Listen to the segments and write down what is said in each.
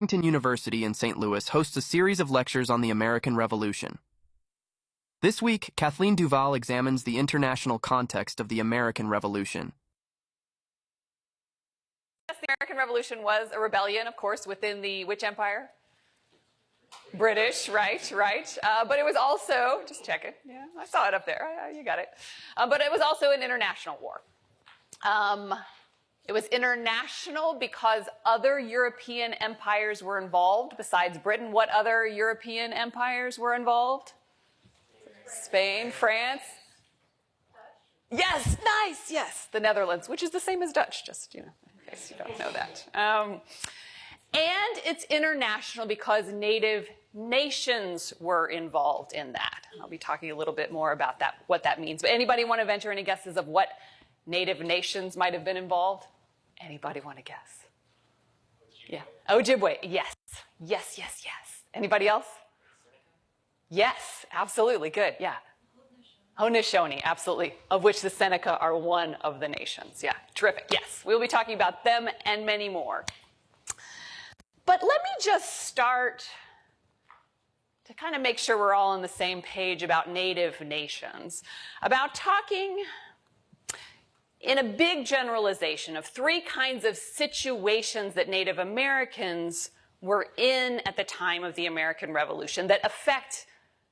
Washington University in St. Louis hosts a series of lectures on the American Revolution. This week, Kathleen Duval examines the international context of the American Revolution. Yes, the American Revolution was a rebellion, of course, within the which empire? British, right. But it was also, just check it, yeah, I saw it up there, you got it. But it was also an international war. It was international because other European empires were involved besides Britain. What other European empires were involved? Spain, France. Yes, nice, yes. The Netherlands, which is the same as Dutch, just, in case you don't know that. And it's international because native nations were involved in that. I'll be talking a little bit more about that, what that means. But anybody want to venture any guesses of what native nations might have been involved? Anybody want to guess? Yeah. Ojibwe. Yes. Anybody else? Yes, absolutely. Good. Yeah. Haudenosaunee, absolutely. Of which the Seneca are one of the nations. Yeah. Terrific. Yes. We'll be talking about them and many more. But let me just start to kind of make sure we're all on the same page about native nations, about talking in a big generalization of three kinds of situations that Native Americans were in at the time of the American Revolution that affect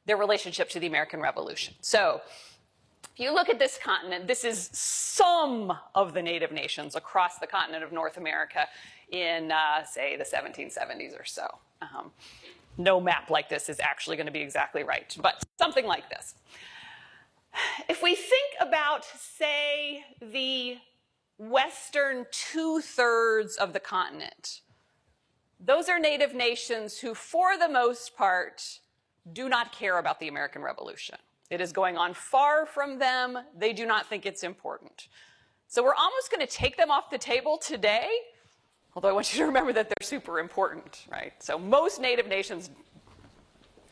their relationship to the American Revolution. So if you look at this continent, this is some of the native nations across the continent of North America in, say, the 1770s or so. No map like this is actually going to be exactly right, but something like this. If we think about, say, the western two-thirds of the continent, those are native nations who, for the most part, do not care about the American Revolution. It is going on far from them. They do not think it's important. So we're almost going to take them off the table today, although I want you to remember that they're super important, right? So most native nations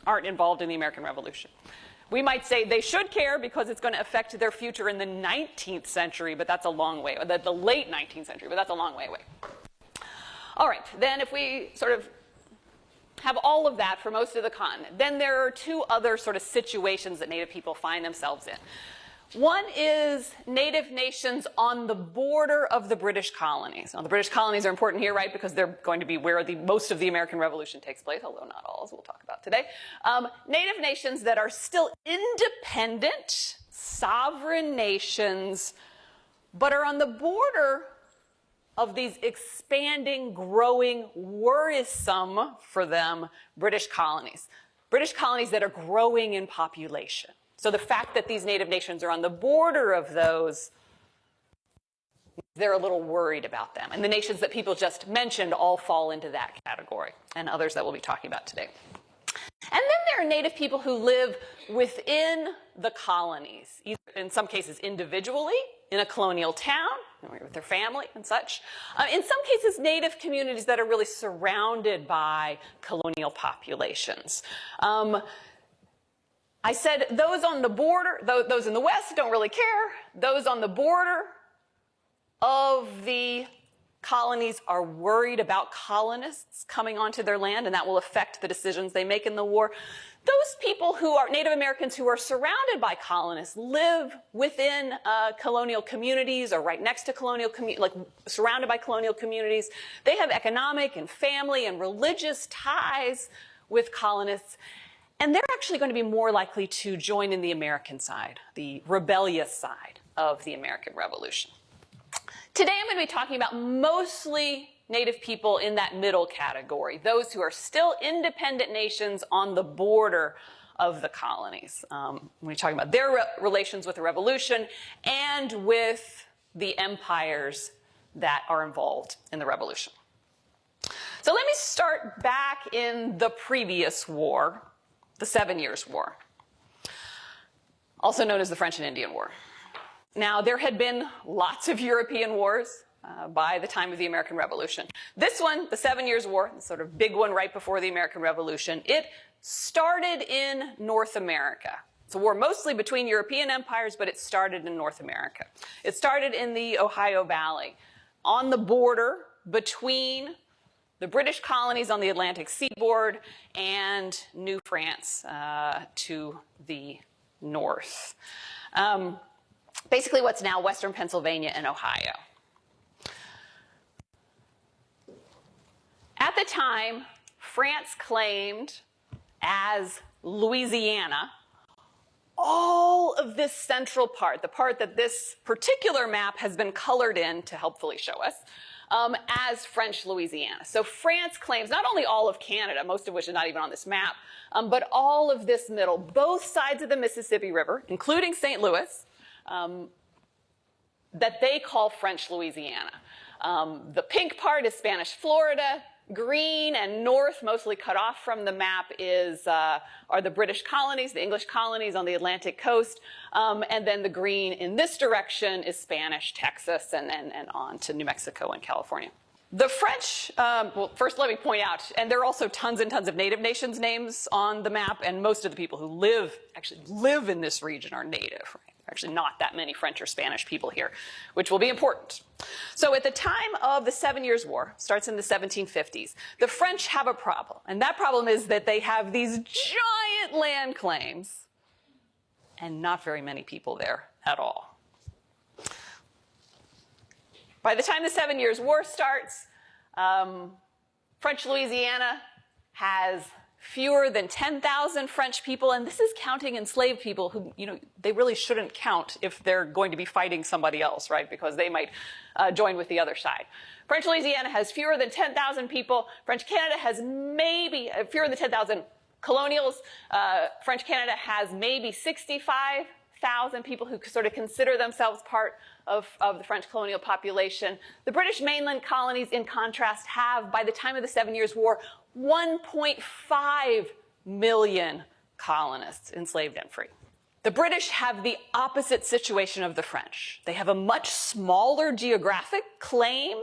aren't involved in the American Revolution. We might say they should care because it's going to affect their future in the 19th century, but that's a long way, the late 19th century, but that's a long way away. All right, then if we sort of have all of that for most of the continent, then there are two other sort of situations that Native people find themselves in. One is native nations on the border of the British colonies. Now, the British colonies are important here, right, because they're going to be where most of the American Revolution takes place, although not all, as we'll talk about today. Native nations that are still independent, sovereign nations, but are on the border of these expanding, growing, worrisome for them British colonies. British colonies that are growing in population. So the fact that these native nations are on the border of those, they're a little worried about them. And the nations that people just mentioned all fall into that category, and others that we'll be talking about today. And then there are native people who live within the colonies, either in some cases individually, in a colonial town, with their family and such. In some cases, native communities that are really surrounded by colonial populations. I said those on the border, those in the West don't really care. Those on the border of the colonies are worried about colonists coming onto their land, and that will affect the decisions they make in the war. Those people who are Native Americans who are surrounded by colonists live within colonial communities or right next to colonial communities, like surrounded by colonial communities. They have economic and family and religious ties with colonists. And they're actually going to be more likely to join in the American side, the rebellious side of the American Revolution. Today I'm going to be talking about mostly Native people in that middle category, those who are still independent nations on the border of the colonies. We're talking about their relations with the Revolution and with the empires that are involved in the Revolution. So let me start back in the previous war, the 7 Years' War, also known as the French and Indian War. Now, there had been lots of European wars by the time of the American Revolution. This one, the 7 Years' War, the sort of big one right before the American Revolution, it started in North America. It's a war mostly between European empires, but it started in North America. It started in the Ohio Valley, on the border between the British colonies on the Atlantic seaboard, and New France to the north. Basically what's now western Pennsylvania and Ohio. At the time, France claimed as Louisiana all of this central part, the part that this particular map has been colored in to helpfully show us, as French Louisiana. So France claims not only all of Canada, most of which is not even on this map, but all of this middle, both sides of the Mississippi River, including St. Louis, that they call French Louisiana. The pink part is Spanish Florida. Green and north, mostly cut off from the map, are the British colonies, the English colonies on the Atlantic coast. And then the green in this direction is Spanish Texas and on to New Mexico and California. The French, well, first let me point out, and there are also tons and tons of native nations names on the map, and most of the people who actually live in this region are native, right? Actually not that many French or Spanish people here, which will be important. So at the time of the 7 Years' War, starts in the 1750s, the French have a problem. And that problem is that they have these giant land claims and not very many people there at all. By the time the 7 Years' War starts, French Louisiana has fewer than 10,000 French people, and this is counting enslaved people who, they really shouldn't count if they're going to be fighting somebody else, right? Because they might join with the other side. French Louisiana has fewer than 10,000 people. French Canada has maybe fewer than 10,000 colonials. French Canada has maybe 65,000 people who sort of consider themselves part of the French colonial population. The British mainland colonies, in contrast, have, by the time of the 7 Years' War, 1.5 million colonists, enslaved and free. The British have the opposite situation of the French. They have a much smaller geographic claim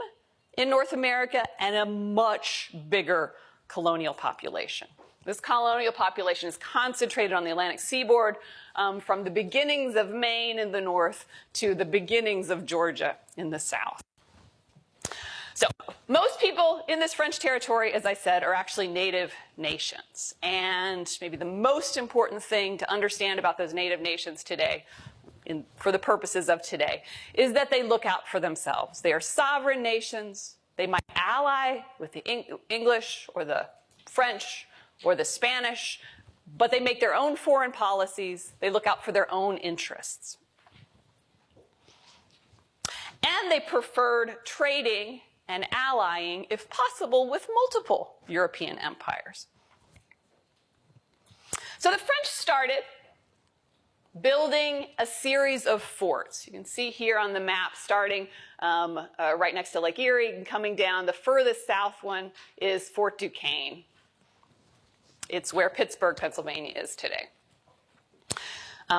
in North America and a much bigger colonial population. This colonial population is concentrated on the Atlantic seaboard, from the beginnings of Maine in the north to the beginnings of Georgia in the south. So most people in this French territory, as I said, are actually native nations. And maybe the most important thing to understand about those native nations today, for the purposes of today, is that they look out for themselves. They are sovereign nations. They might ally with the English or the French or the Spanish, but they make their own foreign policies. They look out for their own interests. And they preferred trading and allying, if possible, with multiple European empires. So the French started building a series of forts. You can see here on the map, starting right next to Lake Erie and coming down. The furthest south one is Fort Duquesne. It's where Pittsburgh, Pennsylvania is today.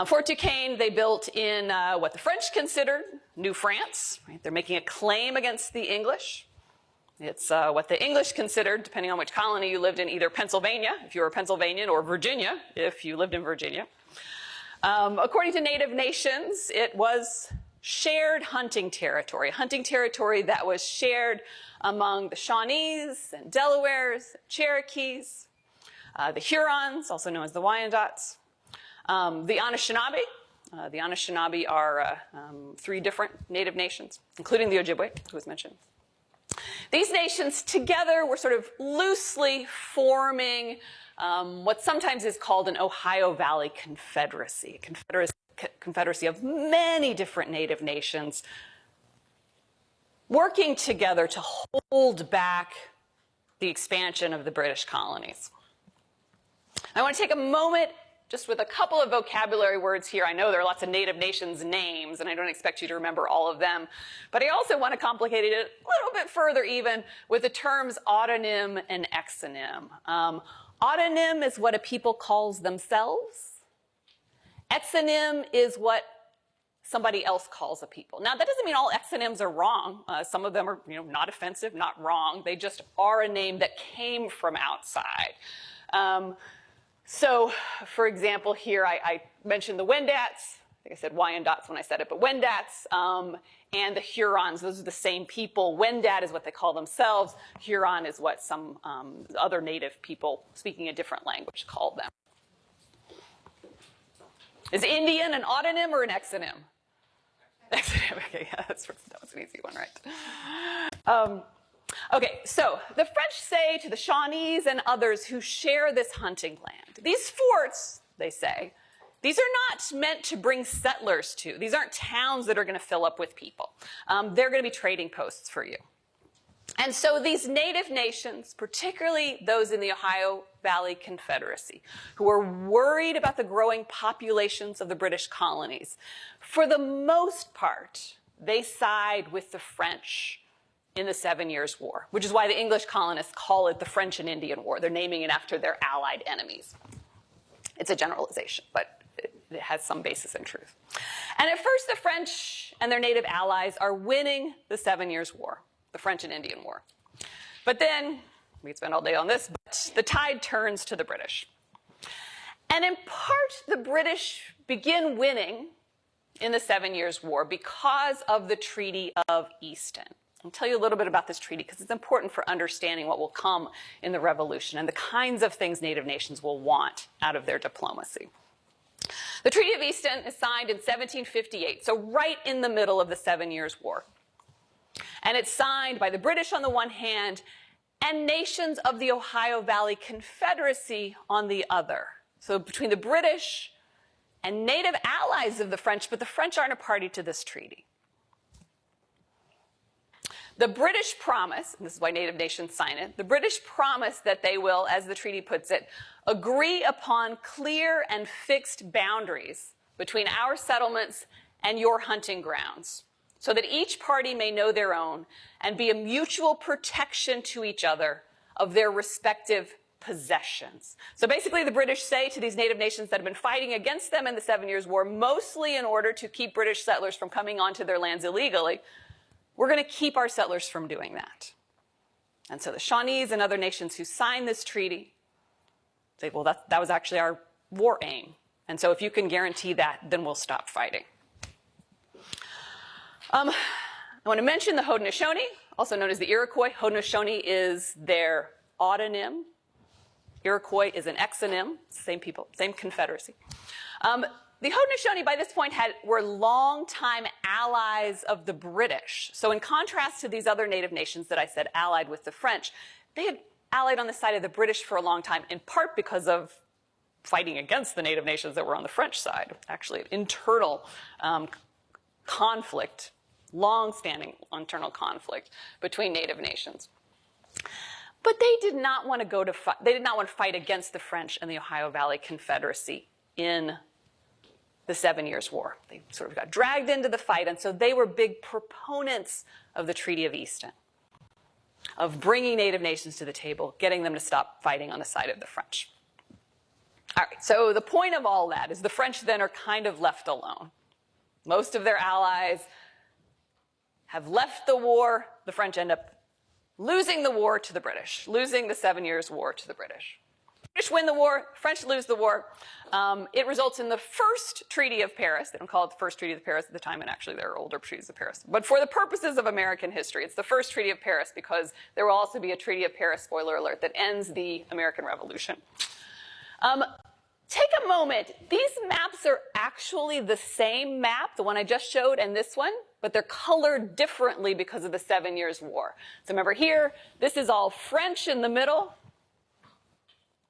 Fort Duquesne, they built in what the French considered New France. Right? They're making a claim against the English. It's what the English considered, depending on which colony you lived in, either Pennsylvania, if you were a Pennsylvanian, or Virginia, if you lived in Virginia. According to native nations, it was shared hunting territory that was shared among the Shawnees and Delawares, Cherokees, the Hurons, also known as the Wyandots, the Anishinaabe. The Anishinaabe are 3 different native nations, including the Ojibwe, who was mentioned. These nations together were sort of loosely forming what sometimes is called an Ohio Valley Confederacy, a confederacy of many different native nations working together to hold back the expansion of the British colonies. I want to take a moment just with a couple of vocabulary words here. I know there are lots of native nations names, and I don't expect you to remember all of them. But I also want to complicate it a little bit further even with the terms autonym and exonym. Autonym is what a people calls themselves. Exonym is what somebody else calls a people. Now, that doesn't mean all exonyms are wrong. Some of them are not offensive, not wrong. They just are a name that came from outside. So, for example, here I mentioned the Wendats. I think I said Wyandots when I said it, but Wendats and the Hurons. Those are the same people. Wendat is what they call themselves. Huron is what some other native people speaking a different language called them. Is Indian an autonym or an exonym? Exonym, okay, yeah, that was an easy one, right? Okay, so the French say to the Shawnees and others who share this hunting land, these forts, they say, these are not meant to bring settlers to. These aren't towns that are going to fill up with people. They're going to be trading posts for you. And so these native nations, particularly those in the Ohio Valley Confederacy, who are worried about the growing populations of the British colonies, for the most part, they side with the French in the 7 Years' War, which is why the English colonists call it the French and Indian War. They're naming it after their allied enemies. It's a generalization, but it has some basis in truth. And at first, the French and their native allies are winning the 7 Years' War, the French and Indian War. But then, we could spend all day on this, but the tide turns to the British. And in part, the British begin winning in the 7 Years' War because of the Treaty of Easton. I'll tell you a little bit about this treaty because it's important for understanding what will come in the Revolution and the kinds of things native nations will want out of their diplomacy. The Treaty of Easton is signed in 1758, so right in the middle of the 7 Years' War. And it's signed by the British on the one hand and nations of the Ohio Valley Confederacy on the other. So between the British and native allies of the French, but the French aren't a party to this treaty. The British promise, and this is why native nations sign it, the British promise that they will, as the treaty puts it, agree upon clear and fixed boundaries between our settlements and your hunting grounds, so that each party may know their own and be a mutual protection to each other of their respective possessions. So basically the British say to these native nations that have been fighting against them in the 7 Years' War, mostly in order to keep British settlers from coming onto their lands illegally, we're going to keep our settlers from doing that. And so the Shawnees and other nations who signed this treaty say, well, that was actually our war aim. And so if you can guarantee that, then we'll stop fighting. I want to mention the Haudenosaunee, also known as the Iroquois. Haudenosaunee is their autonym. Iroquois is an exonym, same people, same confederacy. The Haudenosaunee, by this point, were longtime allies of the British. So in contrast to these other native nations that I said allied with the French, they had allied on the side of the British for a long time, in part because of fighting against the native nations that were on the French side. Actually, an internal conflict, long-standing internal conflict between native nations. But they did not want to go to fight. They did not want to fight against the French and the Ohio Valley Confederacy in the 7 Years' War. They sort of got dragged into the fight, and so they were big proponents of the Treaty of Easton, of bringing native nations to the table, getting them to stop fighting on the side of the French. All right, so the point of all that is the French then are kind of left alone. Most of their allies have left the war. The French end up losing the war to the British, losing the 7 Years' War to the British. British win the war, French lose the war. It results in the first Treaty of Paris. They don't call it the first Treaty of Paris at the time, and actually there are older treaties of Paris. But for the purposes of American history, it's the first Treaty of Paris because there will also be a Treaty of Paris, spoiler alert, that ends the American Revolution. Take a moment. These maps are actually the same map, the one I just showed, and this one, but they're colored differently because of the 7 Years' War. So remember here, this is all French in the middle.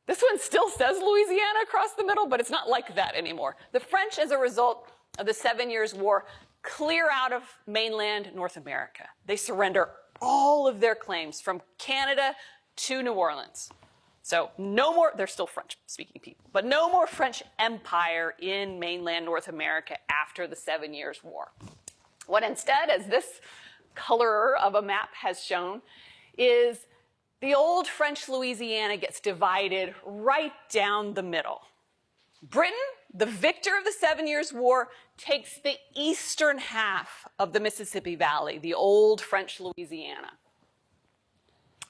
This one still says Louisiana across the middle, but it's not like that anymore. The French, as a result of the 7 Years' War, clear out of mainland North America. They surrender all of their claims from Canada to New Orleans. So no more, they're still French-speaking people, but no more French empire in mainland North America after the 7 Years' War. What instead, as this colorer of a map has shown, is the old French Louisiana gets divided right down the middle. Britain, the victor of the 7 Years' War, takes the eastern half of the Mississippi Valley, the old French Louisiana.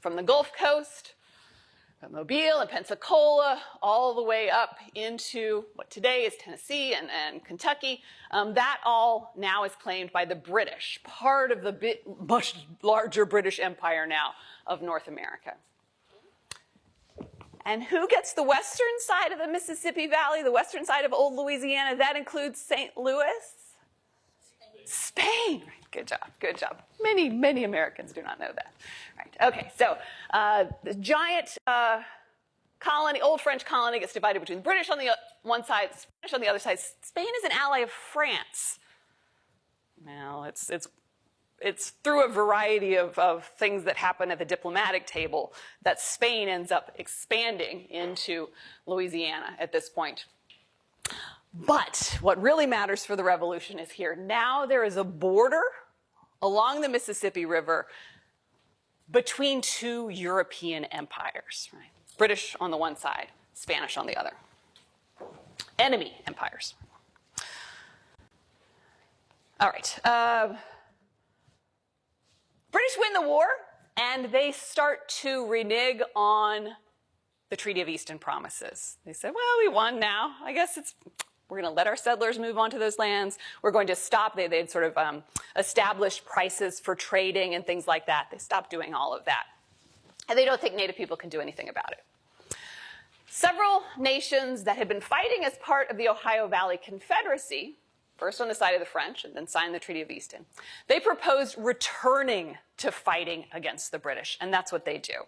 From the Gulf Coast Mobile and Pensacola, all the way up into what today is Tennessee and Kentucky. That all now is claimed by the British, part of the much larger British Empire now of North America. And who gets the western side of the Mississippi Valley, the western side of old Louisiana? That includes St. Louis? Spain. Good job, good job. Many, many Americans do not know that. Right. Okay, so the giant colony, old French colony, gets divided between the British on the one side, the Spanish on the other side. Spain is an ally of France. Now, it's through a variety of things that happen at the diplomatic table that Spain ends up expanding into Louisiana at this point. But what really matters for the revolution is here. Now there is a border along the Mississippi River between two European empires, right? British on the one side, Spanish on the other. Enemy empires. All right. British win the war, and they start to renege on the Treaty of Easton Promises. They said, well, we won now. I guess we're going to let our settlers move onto those lands. We're going to stop. They'd sort of established prices for trading and things like that. They stopped doing all of that. And they don't think Native people can do anything about it. Several nations that had been fighting as part of the Ohio Valley Confederacy, first on the side of the French and then signed the Treaty of Easton, they proposed returning to fighting against the British, and that's what they do.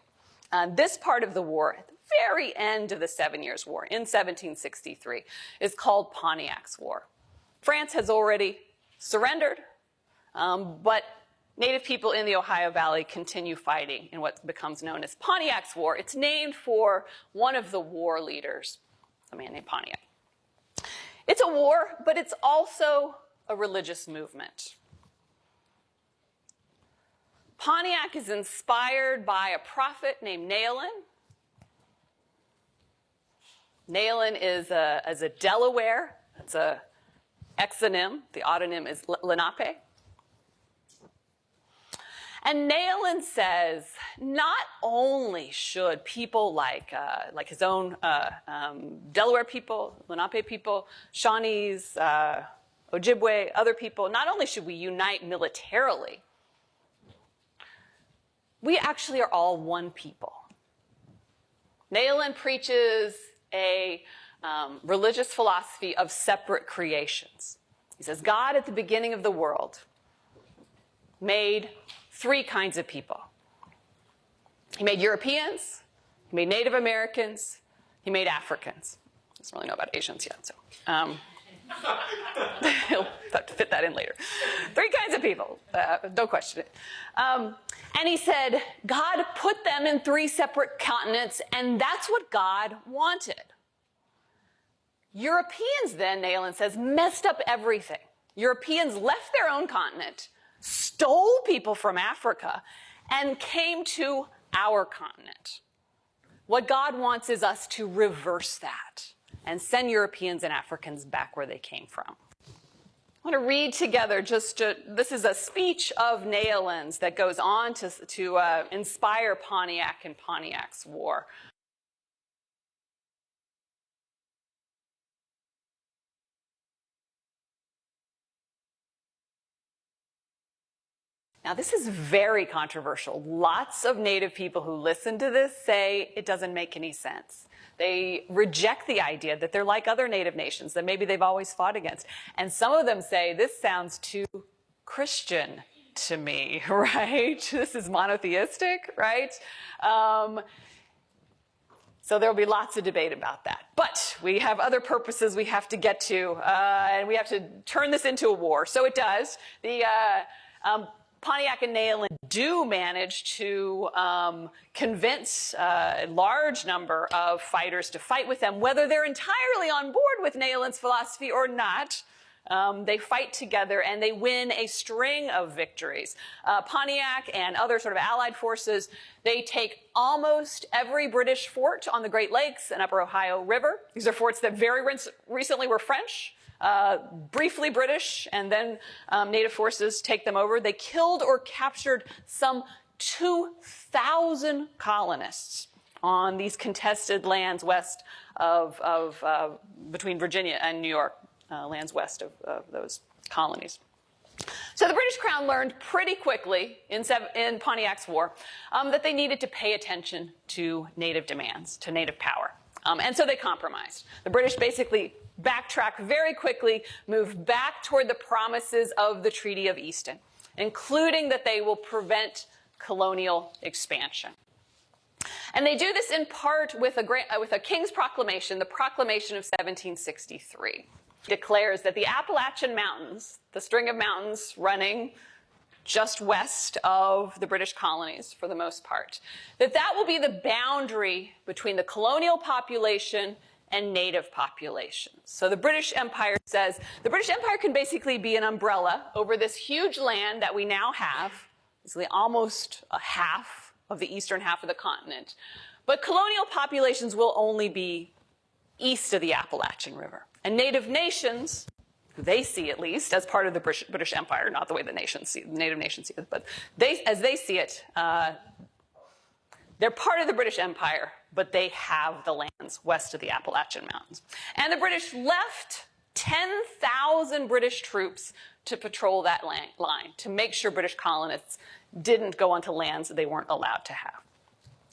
This part of the war, at the very end of the 7 Years' War, in 1763, is called Pontiac's War. France has already surrendered, but Native people in the Ohio Valley continue fighting in what becomes known as Pontiac's War. It's named for one of the war leaders, a man named Pontiac. It's a war, but it's also a religious movement. Pontiac is inspired by a prophet named Nayland. Nayland is a Delaware. It's a exonym. The autonym is Lenape. And Nayland says not only should people like his own Delaware people, Lenape people, Shawnees, Ojibwe, other people, not only should we unite militarily, we actually are all one people. Nayland preaches a religious philosophy of separate creations. He says God at the beginning of the world made three kinds of people. He made Europeans, he made Native Americans, he made Africans. Doesn't really know about Asians yet, so he'll have to fit that in later. Three kinds of people, don't question it. And he said, God put them in three separate continents, and that's what God wanted. Europeans then, Nayland says, messed up everything. Europeans left their own continent, stole people from Africa, and came to our continent. What God wants is us to reverse that and send Europeans and Africans back where they came from. I want to read together this is a speech of Nayland's that goes on to inspire Pontiac and Pontiac's War. Now, this is very controversial. Lots of Native people who listen to this say it doesn't make any sense. They reject the idea that they're like other Native nations that maybe they've always fought against. And some of them say, this sounds too Christian to me, right? This is monotheistic, right? So there'll be lots of debate about that. But we have other purposes we have to get to, and we have to turn this into a war. So it does. Pontiac and Nayland do manage to convince a large number of fighters to fight with them, whether they're entirely on board with Nayland's philosophy or not. They fight together and they win a string of victories. Pontiac and other sort of allied forces, they take almost every British fort on the Great Lakes and Upper Ohio River. These are forts that very recently were French. Briefly British, and then Native forces take them over. They killed or captured some 2,000 colonists on these contested lands west between Virginia and New York, lands west of those colonies. So the British Crown learned pretty quickly in Pontiac's War that they needed to pay attention to native demands, to native power. And so they compromised. The British basically backtracked very quickly, moved back toward the promises of the Treaty of Easton, including that they will prevent colonial expansion. And they do this in part with a King's Proclamation, the Proclamation of 1763. Declares that the Appalachian Mountains, the string of mountains running just west of the British colonies for the most part, that will be the boundary between the colonial population and native populations. So the British Empire says the British Empire can basically be an umbrella over this huge land that we now have, basically almost a half of the eastern half of the continent. But colonial populations will only be east of the Appalachian River. And native nations, who they see at least as part of the British Empire, not the way the native nations see it, but as they see it, they're part of the British Empire, but they have the lands west of the Appalachian Mountains. And the British left 10,000 British troops to patrol that line, to make sure British colonists didn't go onto lands that they weren't allowed to have.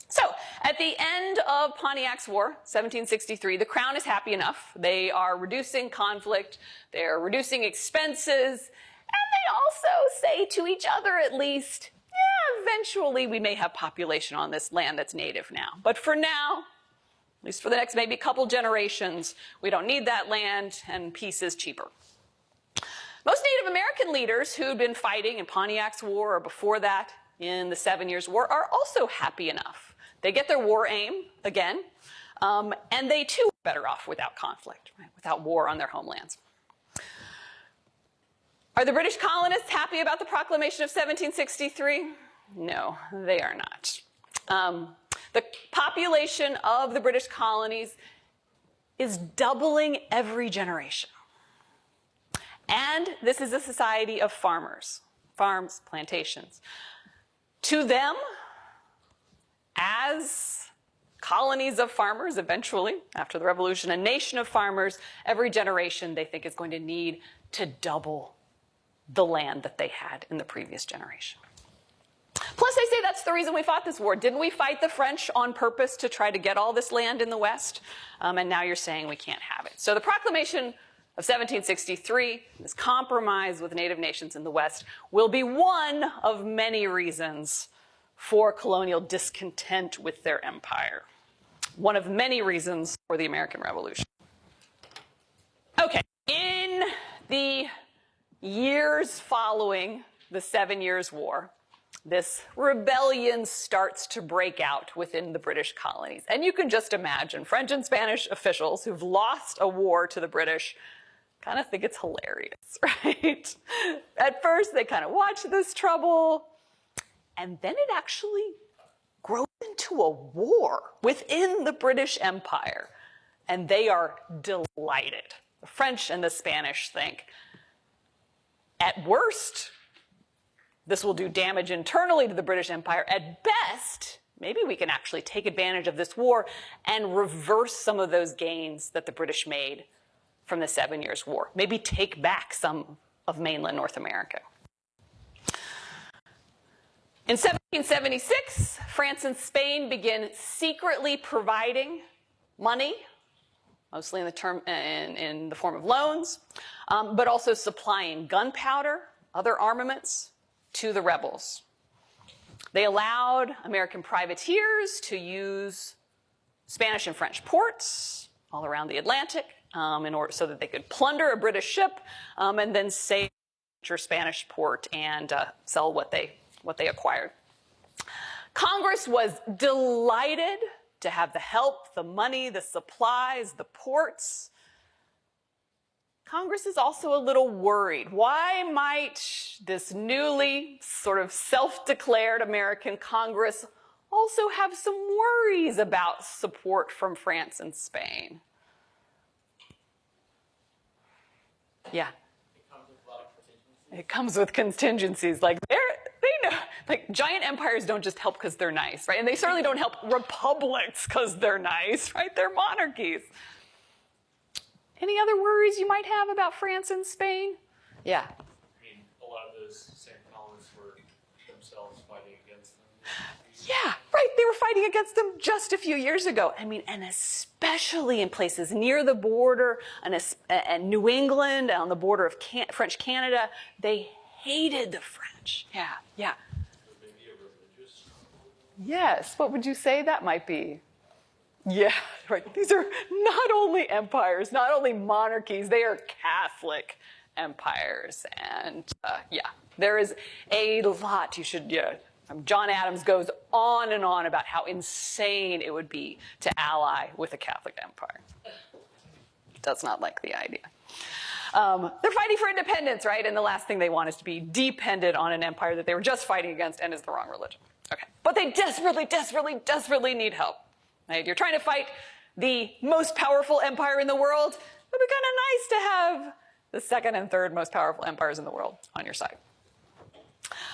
So, at the end of Pontiac's War, 1763, the Crown is happy enough. They are reducing conflict, they're reducing expenses, and they also say to each other at least, yeah, eventually we may have population on this land that's native now. But for now, at least for the next maybe couple generations, we don't need that land and peace is cheaper. Most Native American leaders who'd been fighting in Pontiac's War or before that in the 7 Years' War are also happy enough. They get their war aim again, and they too are better off without conflict, right? Without war on their homelands. Are the British colonists happy about the Proclamation of 1763? No, they are not. The population of the British colonies is doubling every generation. And this is a society of farmers, farms, plantations. To them, as colonies of farmers, eventually, after the Revolution, a nation of farmers, every generation they think is going to need to double the land that they had in the previous generation. Plus, they say that's the reason we fought this war. Didn't we fight the French on purpose to try to get all this land in the West? And now you're saying we can't have it. So the Proclamation of 1763, this compromise with native nations in the West, will be one of many reasons for colonial discontent with their empire. One of many reasons for the American Revolution. Okay, in the years following the 7 Years' War, this rebellion starts to break out within the British colonies. And you can just imagine French and Spanish officials who've lost a war to the British kind of think it's hilarious, right? At first, they kind of watch this trouble, and then it actually grows into a war within the British Empire. And they are delighted. The French and the Spanish think, at worst, this will do damage internally to the British Empire. At best, maybe we can actually take advantage of this war and reverse some of those gains that the British made from the 7 Years' War. Maybe take back some of mainland North America. In 1776, France and Spain begin secretly providing money, mostly in the form of loans, but also supplying gunpowder, other armaments, to the rebels. They allowed American privateers to use Spanish and French ports all around the Atlantic so that they could plunder a British ship and then sail to a Spanish port and sell what they acquired. Congress was delighted to have the help, the money, the supplies, the ports. Congress is also a little worried. Why might this newly sort of self-declared American Congress also have some worries about support from France and Spain? Yeah. It comes with contingencies. Like, they know, like giant empires don't just help because they're nice, right? And they certainly don't help republics because they're nice, right? They're monarchies. Any other worries you might have about France and Spain? Yeah. I mean, a lot of those same colonists were themselves fighting against them. Yeah, right. They were fighting against them just a few years ago. I mean, and especially in places near the border and New England, on the border of French Canada, they hated the French. Yeah, yeah. Maybe a religious struggle? Yes. What would you say that might be? Yeah, right. These are not only empires, not only monarchies, they are Catholic empires. And yeah, there is a lot you should, John Adams goes on and on about how insane it would be to ally with a Catholic empire. Does not like the idea. They're fighting for independence, right? And the last thing they want is to be dependent on an empire that they were just fighting against and is the wrong religion. Okay. But they desperately, desperately, desperately need help. Right? You're trying to fight the most powerful empire in the world. It would be kind of nice to have the second and third most powerful empires in the world on your side.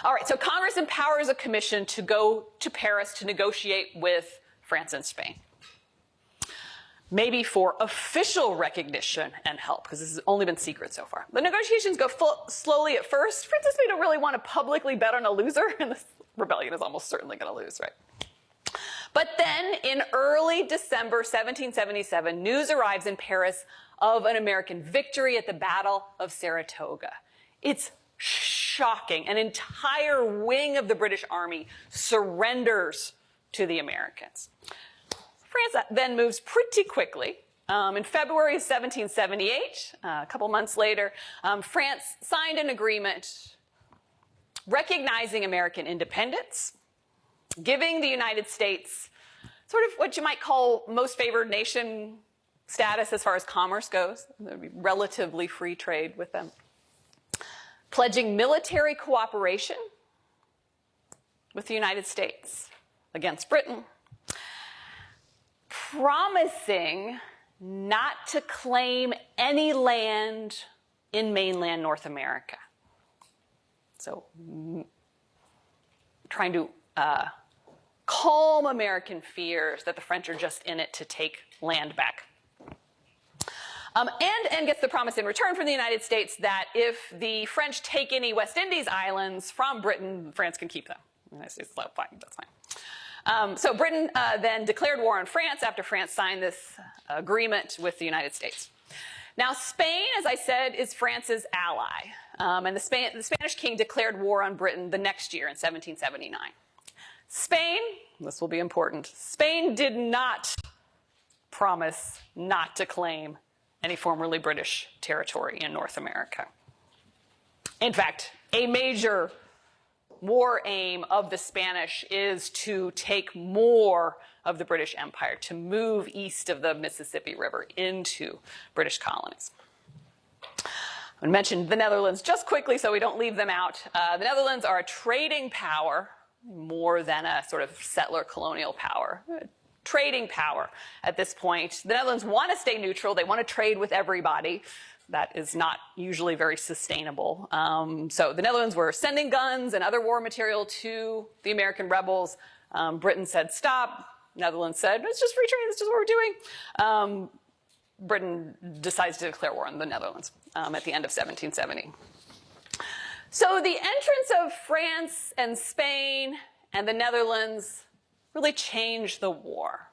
All right, so Congress empowers a commission to go to Paris to negotiate with France and Spain. Maybe for official recognition and help, because this has only been secret so far. The negotiations go slowly at first. France and Spain don't really want to publicly bet on a loser, and this rebellion is almost certainly going to lose, right? But then, in early December 1777, news arrives in Paris of an American victory at the Battle of Saratoga. It's shocking. An entire wing of the British Army surrenders to the Americans. France then moves pretty quickly. In February of 1778, a couple months later, France signed an agreement recognizing American independence, giving the United States sort of what you might call most favored nation status as far as commerce goes. There would be relatively free trade with them. Pledging military cooperation with the United States against Britain. Promising not to claim any land in mainland North America. So, trying to calm American fears that the French are just in it to take land back. And gets the promise in return from the United States that if the French take any West Indies islands from Britain, France can keep them. The United States is like, fine, that's fine. So Britain then declared war on France after France signed this agreement with the United States. Now, Spain, as I said, is France's ally. And the Spanish king declared war on Britain the next year in 1779. Spain, this will be important, Spain did not promise not to claim any formerly British territory in North America. In fact, a major war aim of the Spanish is to take more of the British Empire, to move east of the Mississippi River into British colonies. I mentioned the Netherlands just quickly so we don't leave them out. The Netherlands are a trading power more than a sort of settler colonial power. Trading power at this point. The Netherlands want to stay neutral. They want to trade with everybody. That is not usually very sustainable. So the Netherlands were sending guns and other war material to the American rebels. Britain said, stop. Netherlands said, it's just free trade. It's just what we're doing. Britain decides to declare war on the Netherlands at the end of 1770. So the entrance of France and Spain and the Netherlands really changed the war.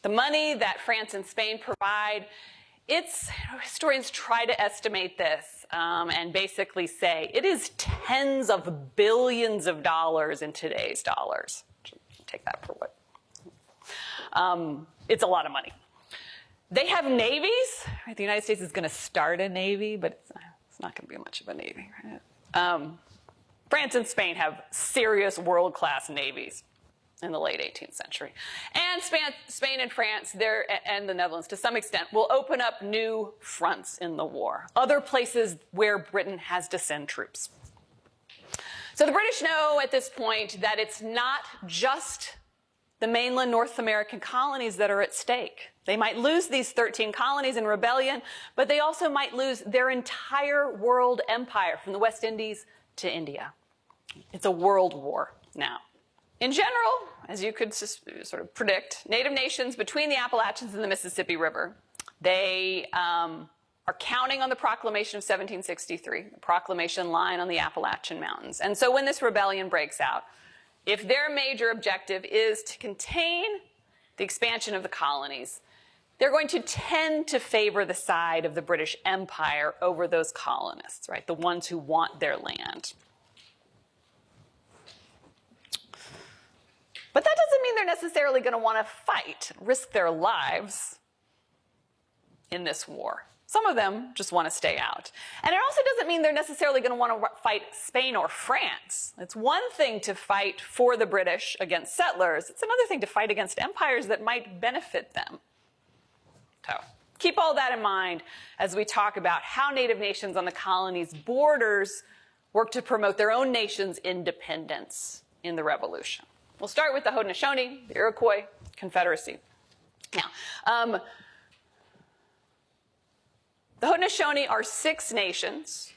The money that France and Spain provide, historians try to estimate this and basically say it is tens of billions of dollars in today's dollars. Take that for what? It's a lot of money. They have navies. Right? The United States is going to start a navy, but it's not going to be much of a navy. Right? France and Spain have serious world-class navies in the late 18th century. And Spain and France, and the Netherlands to some extent, will open up new fronts in the war, other places where Britain has to send troops. So the British know at this point that it's not just the mainland North American colonies that are at stake. They might lose these 13 colonies in rebellion, but they also might lose their entire world empire from the West Indies to India. It's a world war now. In general, as you could sort of predict, Native nations between the Appalachians and the Mississippi River, they are counting on the Proclamation of 1763, the proclamation line on the Appalachian Mountains. And so when this rebellion breaks out, if their major objective is to contain the expansion of the colonies, they're going to tend to favor the side of the British Empire over those colonists, right? The ones who want their land. But that doesn't mean they're necessarily going to want to fight, risk their lives in this war. Some of them just want to stay out. And it also doesn't mean they're necessarily going to want to fight Spain or France. It's one thing to fight for the British against settlers. It's another thing to fight against empires that might benefit them. So keep all that in mind as we talk about how Native nations on the colony's borders work to promote their own nation's independence in the Revolution. We'll start with the Haudenosaunee, the Iroquois Confederacy. Now, the Haudenosaunee are 6 nations,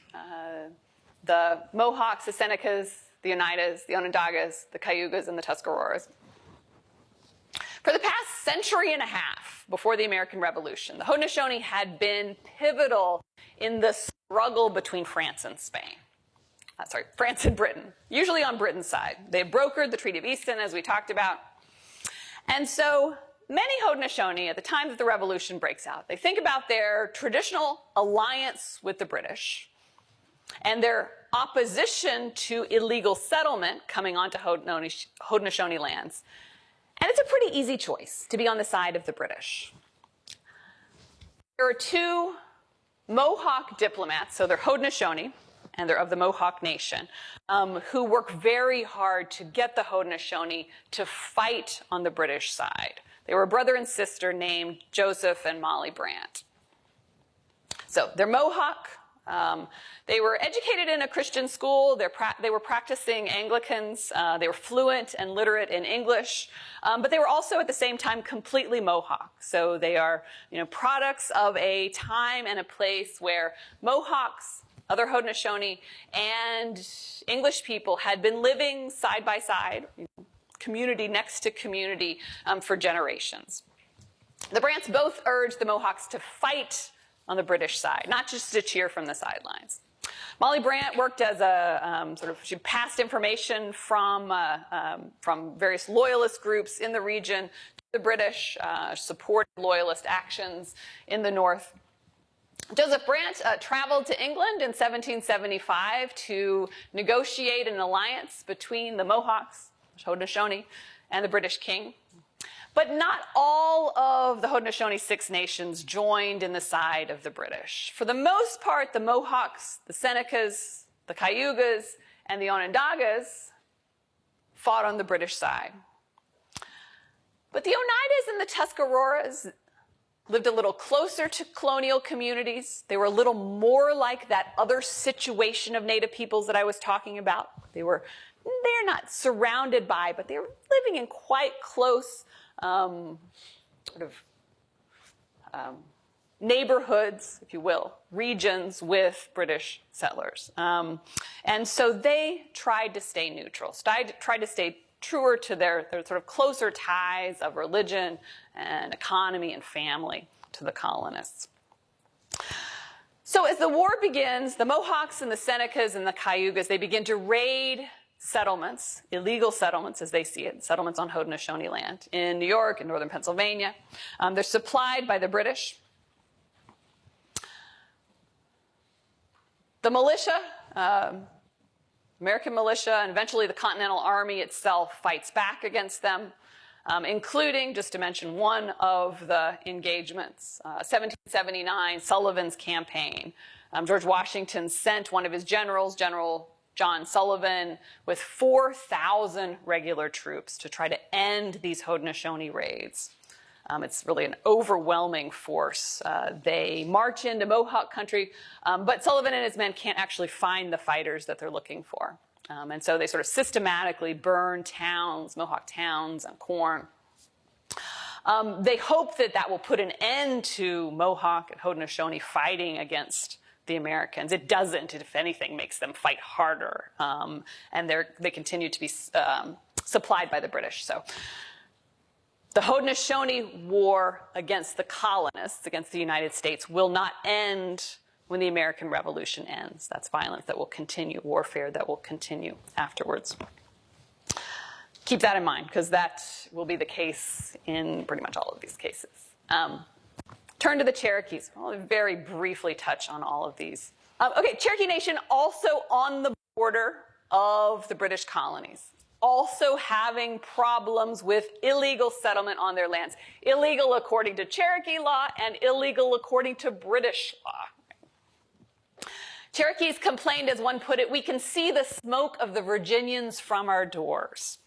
the Mohawks, the Senecas, the Oneidas, the Onondagas, the Cayugas, and the Tuscaroras. For the past century and a half before the American Revolution, the Haudenosaunee had been pivotal in the struggle between France and Spain. France and Britain, usually on Britain's side. They brokered the Treaty of Easton, as we talked about. And so many Haudenosaunee, at the time that the Revolution breaks out, they think about their traditional alliance with the British and their opposition to illegal settlement coming onto Haudenosaunee lands. And it's a pretty easy choice to be on the side of the British. There are 2 Mohawk diplomats, so they're Haudenosaunee, and they're of the Mohawk Nation, who work very hard to get the Haudenosaunee to fight on the British side. They were a brother and sister named Joseph and Molly Brant. So they're Mohawk. They were educated in a Christian school. They were practicing Anglicans. They were fluent and literate in English. But they were also at the same time completely Mohawk. So they are, products of a time and a place where Mohawks, other Haudenosaunee, and English people had been living side by side, community next to community, for generations. The Brants both urged the Mohawks to fight on the British side, not just to cheer from the sidelines. Molly Brant worked as a she passed information from various loyalist groups in the region to the British, supported loyalist actions in the North. Joseph Brant traveled to England in 1775 to negotiate an alliance between the Mohawks, Haudenosaunee, and the British king. But not all of the Haudenosaunee 6 nations joined in the side of the British. For the most part, the Mohawks, the Senecas, the Cayugas, and the Onondagas fought on the British side. But the Oneidas and the Tuscaroras lived a little closer to colonial communities. They were a little more like that other situation of Native peoples that I was talking about. They're not surrounded by, but they were living in quite close neighborhoods, if you will, regions with British settlers. And so they tried to stay neutral, tried to stay truer to their sort of closer ties of religion and economy and family to the colonists. So as the war begins, the Mohawks and the Senecas and the Cayugas, they begin to raid settlements, illegal settlements as they see it, settlements on Haudenosaunee land in New York and northern Pennsylvania. They're supplied by the British. The militia, American militia, and eventually the Continental Army itself fights back against them, including, just to mention one of the engagements, 1779, Sullivan's Campaign. George Washington sent one of his generals, General John Sullivan, with 4,000 regular troops to try to end these Haudenosaunee raids. It's really an overwhelming force. They march into Mohawk country, but Sullivan and his men can't actually find the fighters that they're looking for. And so they sort of systematically burn towns, Mohawk towns and corn. They hope that that will put an end to Mohawk and Haudenosaunee fighting against the Americans. It doesn't. It, if anything, makes them fight harder. And they continue to be supplied by the British. So the Haudenosaunee War against the colonists, against the United States, will not end when the American Revolution ends. That's violence that will continue, warfare that will continue afterwards. Keep that in mind, because that will be the case in pretty much all of these cases. Turn to the Cherokees. I'll very briefly touch on all of these. Okay, Cherokee Nation also on the border of the British colonies, also having problems with illegal settlement on their lands. Illegal according to Cherokee law and illegal according to British law. Cherokees complained, as one put it, "We can see the smoke of the Virginians from our doors."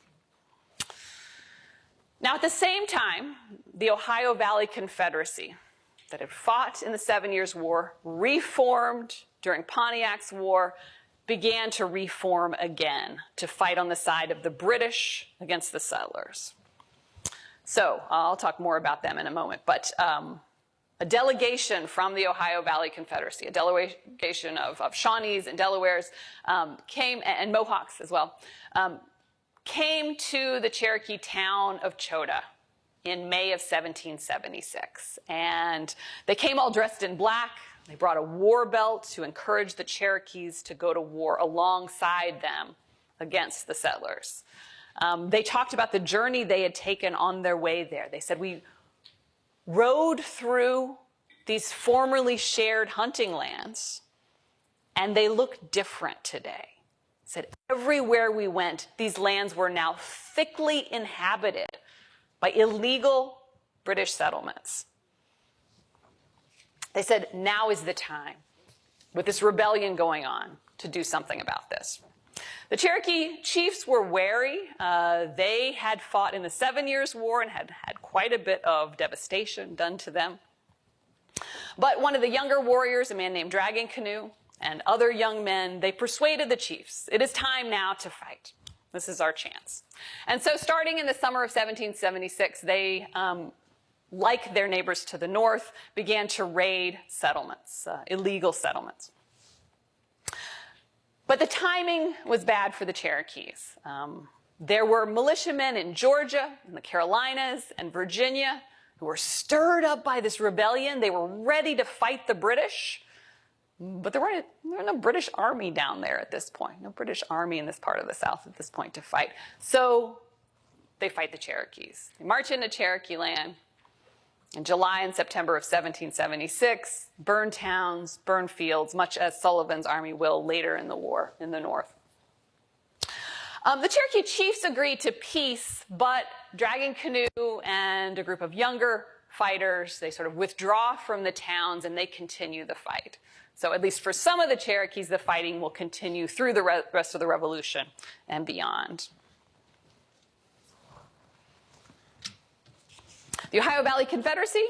Now, at the same time, the Ohio Valley Confederacy that had fought in the 7 Years' War, reformed during Pontiac's War, began to reform again to fight on the side of the British against the settlers. So I'll talk more about them in a moment, but a delegation from the Ohio Valley Confederacy, a delegation of Shawnees and Delawares came, and Mohawks as well, came to the Cherokee town of Chota in May of 1776. And they came all dressed in black. They brought a war belt to encourage the Cherokees to go to war alongside them against the settlers. They talked about the journey they had taken on their way there. They said, "We rode through these formerly shared hunting lands, and they look different today." Said everywhere we went, these lands were now thickly inhabited by illegal British settlements. They said, now is the time, with this rebellion going on, to do something about this. The Cherokee chiefs were wary. They had fought in the 7 Years' War and had had quite a bit of devastation done to them. But one of the younger warriors, a man named Dragon Canoe, and other young men, they persuaded the chiefs, it is time now to fight. This is our chance. And so starting in the summer of 1776, they, like their neighbors to the north, began to raid settlements, illegal settlements. But the timing was bad for the Cherokees. There were militiamen in Georgia, in the Carolinas, and Virginia who were stirred up by this rebellion. They were ready to fight the British. But there were no British army down there at this point, no British army in this part of the South at this point to fight. So they fight the Cherokees. They march into Cherokee land in July and September of 1776, burn towns, burn fields, much as Sullivan's army will later in the war in the North. The Cherokee chiefs agreed to peace, but Dragon Canoe and a group of younger fighters, they sort of withdraw from the towns and they continue the fight. So at least for some of the Cherokees, the fighting will continue through the rest of the Revolution and beyond. The Ohio Valley Confederacy,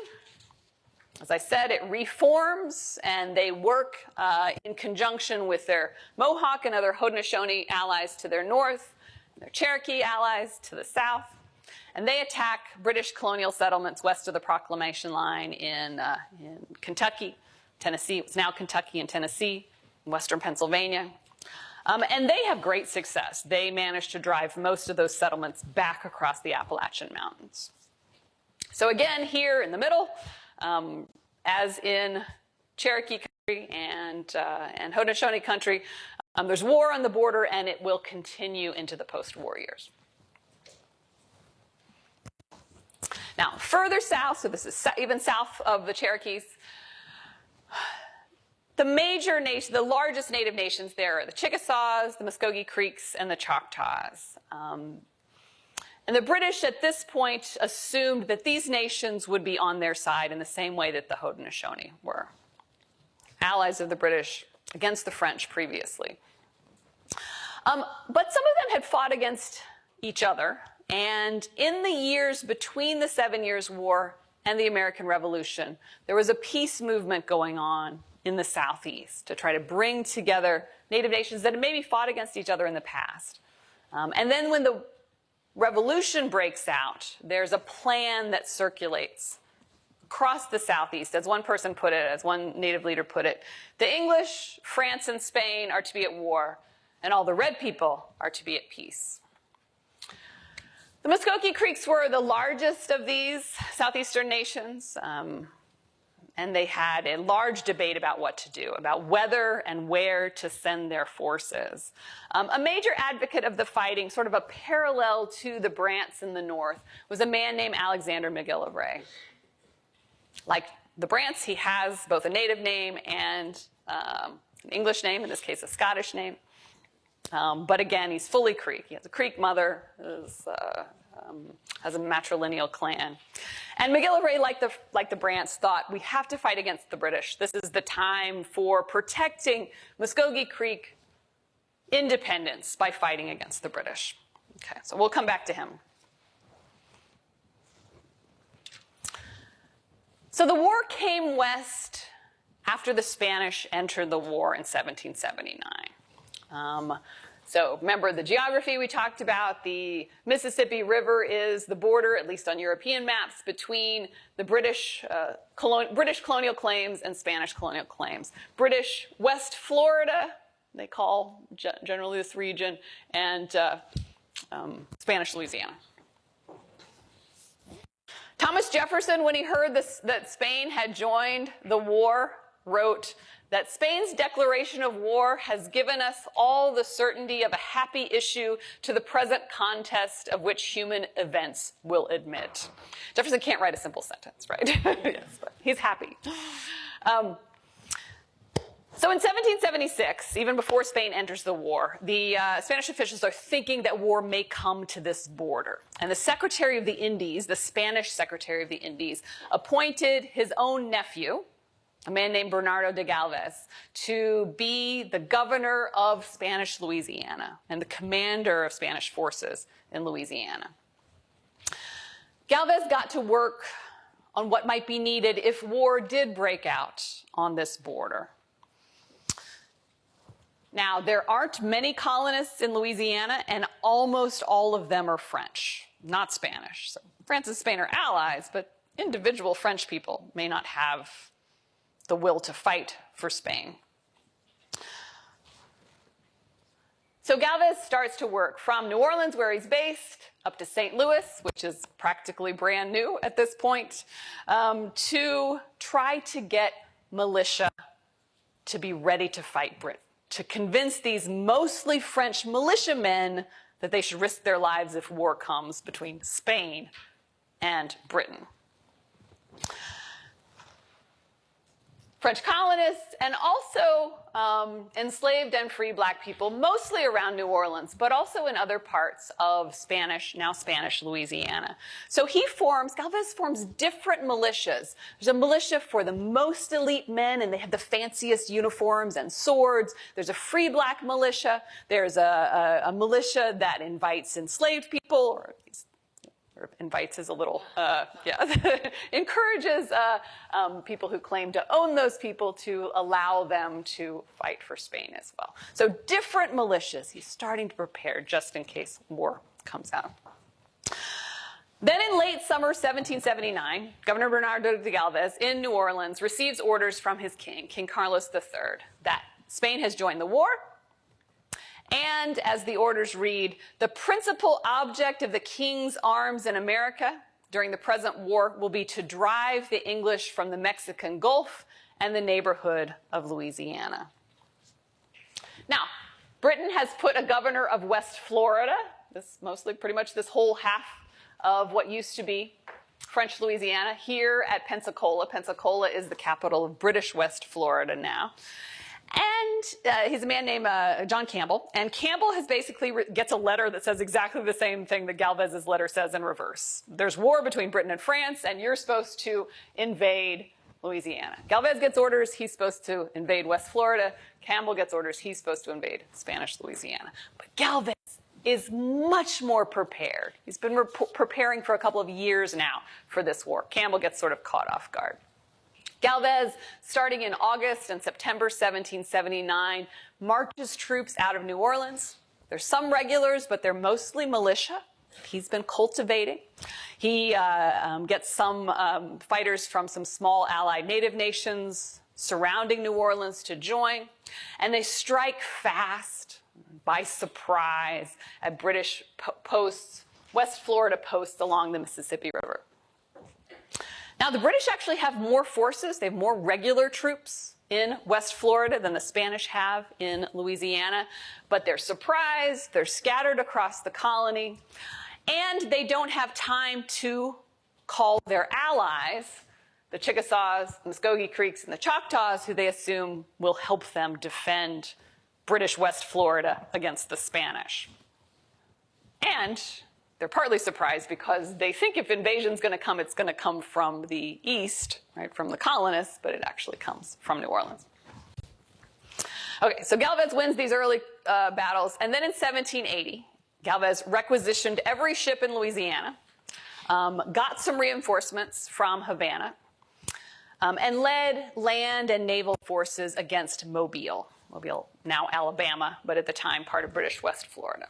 as I said, it reforms and they work in conjunction with their Mohawk and other Haudenosaunee allies to their north, and their Cherokee allies to the south. And they attack British colonial settlements west of the Proclamation Line in Kentucky, Tennessee. It's now Kentucky and Tennessee, western Pennsylvania. And they have great success. They manage to drive most of those settlements back across the Appalachian Mountains. So again, here in the middle, as in Cherokee country and Haudenosaunee country, there's war on the border, and it will continue into the post-war years. Now, further south, so this is even south of the Cherokees, the major nation, the largest native nations there are the Chickasaws, the Muskogee Creeks, and the Choctaws. And the British at this point assumed that these nations would be on their side in the same way that the Haudenosaunee were. Allies of the British against the French previously. But some of them had fought against each other. And in the years between the 7 Years' War and the American Revolution, there was a peace movement going on in the Southeast to try to bring together native nations that had maybe fought against each other in the past. And then when the Revolution breaks out, there's a plan that circulates across the Southeast, as one person put it, as one native leader put it, the English, France, and Spain are to be at war, and all the red people are to be at peace. The Muskogee Creeks were the largest of these southeastern nations, and they had a large debate about what to do, about whether and where to send their forces. A major advocate of the fighting, sort of a parallel to the Brants in the north, was a man named Alexander MacGillivray. Like the Brants, he has both a native name and an English name, in this case a Scottish name. But again, he's fully Creek. He has a Creek mother, has a matrilineal clan. And MacGillivray, like the Brants, thought we have to fight against the British. This is the time for protecting Muskogee Creek independence by fighting against the British. Okay, so we'll come back to him. So the war came west after the Spanish entered the war in 1779. So remember the geography we talked about. The Mississippi River is the border, at least on European maps, between the British colonial claims and Spanish colonial claims. British West Florida, they call generally this region, and Spanish Louisiana. Thomas Jefferson, when he heard that Spain had joined the war, wrote that Spain's declaration of war has given us all the certainty of a happy issue to the present contest of which human events will admit. Jefferson can't write a simple sentence, right? Yes, but he's happy. So in 1776, even before Spain enters the war, the Spanish officials are thinking that war may come to this border. And the Secretary of the Indies, the Spanish Secretary of the Indies, appointed his own nephew, a man named Bernardo de Galvez, to be the governor of Spanish Louisiana and the commander of Spanish forces in Louisiana. Galvez got to work on what might be needed if war did break out on this border. Now, there aren't many colonists in Louisiana, and almost all of them are French, not Spanish. So France and Spain are allies, but individual French people may not have the will to fight for Spain. So Galvez starts to work from New Orleans, where he's based, up to St. Louis, which is practically brand new at this point, to try to get militia to be ready to fight Britain, to convince these mostly French militiamen that they should risk their lives if war comes between Spain and Britain. French colonists, and also enslaved and free black people, mostly around New Orleans, but also in other parts of now Spanish Louisiana. So Galvez forms different militias. There's a militia for the most elite men, and they have the fanciest uniforms and swords. There's a free black militia. There's a militia that invites enslaved people, or invites is a little, encourages people who claim to own those people to allow them to fight for Spain as well. So different militias. He's starting to prepare just in case war comes out. Then in late summer 1779, Governor Bernardo de Galvez in New Orleans receives orders from his king, King Carlos III, that Spain has joined the war. And as the orders read, the principal object of the king's arms in America during the present war will be to drive the English from the Mexican Gulf and the neighborhood of Louisiana. Now, Britain has put a governor of West Florida, pretty much this whole half of what used to be French Louisiana, here at Pensacola. Pensacola is the capital of British West Florida now. And he's a man named John Campbell. And Campbell gets a letter that says exactly the same thing that Galvez's letter says in reverse. There's war between Britain and France, and you're supposed to invade Louisiana. Galvez gets orders, he's supposed to invade West Florida. Campbell gets orders, he's supposed to invade Spanish Louisiana. But Galvez is much more prepared. He's been preparing for a couple of years now for this war. Campbell gets sort of caught off guard. Galvez, starting in August and September 1779, marches troops out of New Orleans. There's some regulars, but they're mostly militia. he's been cultivating. He gets some fighters from some small allied native nations surrounding New Orleans to join, and they strike fast by surprise at British posts, West Florida posts along the Mississippi River. Now, the British actually have more forces. They have more regular troops in West Florida than the Spanish have in Louisiana, but they're surprised, they're scattered across the colony, and they don't have time to call their allies, the Chickasaws, the Muskogee Creeks, and the Choctaws, who they assume will help them defend British West Florida against the Spanish. And they're partly surprised because they think if invasion's going to come, it's going to come from the east, right, from the colonists, but it actually comes from New Orleans. Okay, so Galvez wins these early battles, and then in 1780, Galvez requisitioned every ship in Louisiana, got some reinforcements from Havana, and led land and naval forces against Mobile. Mobile, now Alabama, but at the time part of British West Florida.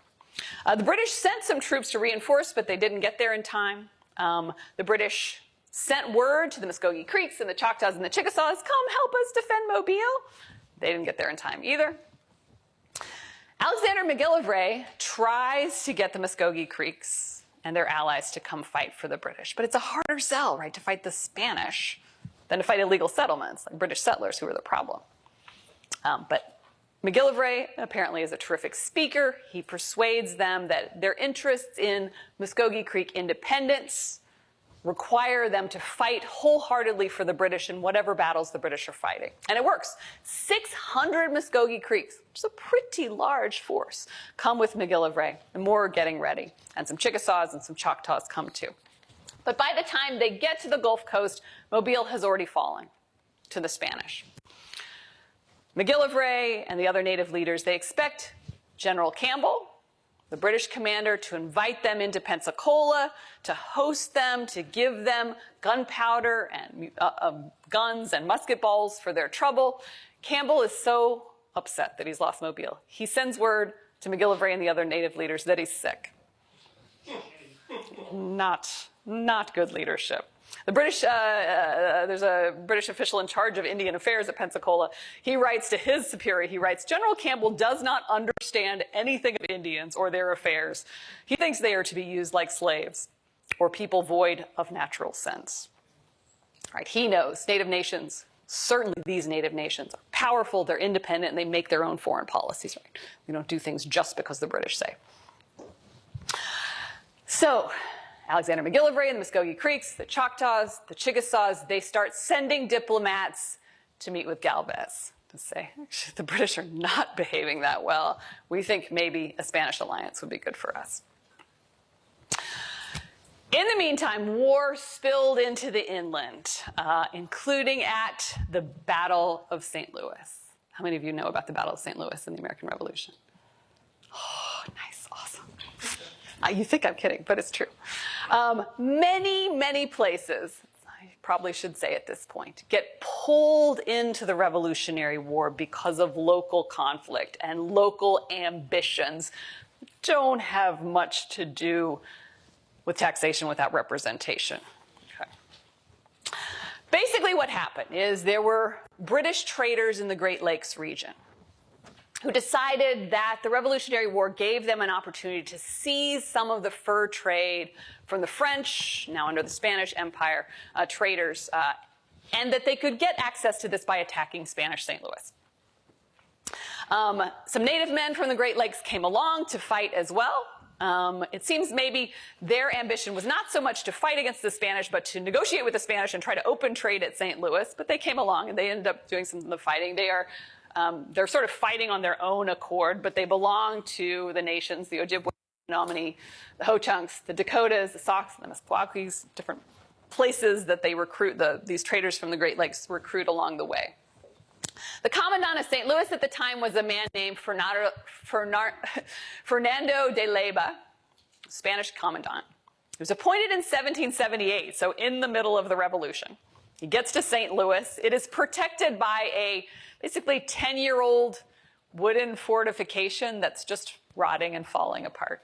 The British sent some troops to reinforce, but they didn't get there in time. The British sent word to the Muskogee Creeks and the Choctaws and the Chickasaws, come help us defend Mobile. They didn't get there in time either. Alexander McGillivray tries to get the Muskogee Creeks and their allies to come fight for the British, but it's a harder sell, right, to fight the Spanish than to fight illegal settlements, like British settlers who are the problem. But McGillivray apparently is a terrific speaker. He persuades them that their interests in Muskogee Creek independence require them to fight wholeheartedly for the British in whatever battles the British are fighting. And it works. 600 Muskogee Creeks, which is a pretty large force, come with McGillivray, and more are getting ready. And some Chickasaws and some Choctaws come too. But by the time they get to the Gulf Coast, Mobile has already fallen to the Spanish. McGillivray and the other native leaders, they expect General Campbell, the British commander, to invite them into Pensacola, to host them, to give them gunpowder and guns and musket balls for their trouble. Campbell is so upset that he's lost Mobile. He sends word to McGillivray and the other native leaders that he's sick. Not good leadership. The British, there's a British official in charge of Indian affairs at Pensacola. He writes to his superior, he writes, General Campbell does not understand anything of Indians or their affairs. He thinks they are to be used like slaves or people void of natural sense. Right? He knows native nations, certainly these native nations, are powerful, they're independent, and they make their own foreign policies. Right? We don't do things just because the British say. So, Alexander McGillivray and the Muskogee Creeks, the Choctaws, the Chickasaws, they start sending diplomats to meet with Galvez to say, actually, the British are not behaving that well. We think maybe a Spanish alliance would be good for us. In the meantime, war spilled into the inland, including at the Battle of St. Louis. How many of you know about the Battle of St. Louis in the American Revolution? Oh, nice, awesome. You think I'm kidding, but it's true. Many places, I probably should say at this point, get pulled into the Revolutionary War because of local conflict and local ambitions. Don't have much to do with taxation without representation. Okay. Basically what happened is there were British traders in the Great Lakes region who decided that the Revolutionary War gave them an opportunity to seize some of the fur trade from the French, now under the Spanish Empire, traders, and that they could get access to this by attacking Spanish St. Louis. Some native men from the Great Lakes came along to fight as well. It seems maybe their ambition was not so much to fight against the Spanish, but to negotiate with the Spanish and try to open trade at St. Louis. But they came along and they ended up doing some of the fighting. They're sort of fighting on their own accord, but they belong to the nations, the Ojibwe, the Menominee, the Ho-Chunks, the Dakotas, the Sacs, the Meskwakis, different places that they recruit, these traders from the Great Lakes recruit along the way. The commandant of St. Louis at the time was a man named Fernando de Leyva, Spanish commandant. He was appointed in 1778, so in the middle of the Revolution. He gets to St. Louis. It is protected by a basically 10-year-old wooden fortification that's just rotting and falling apart.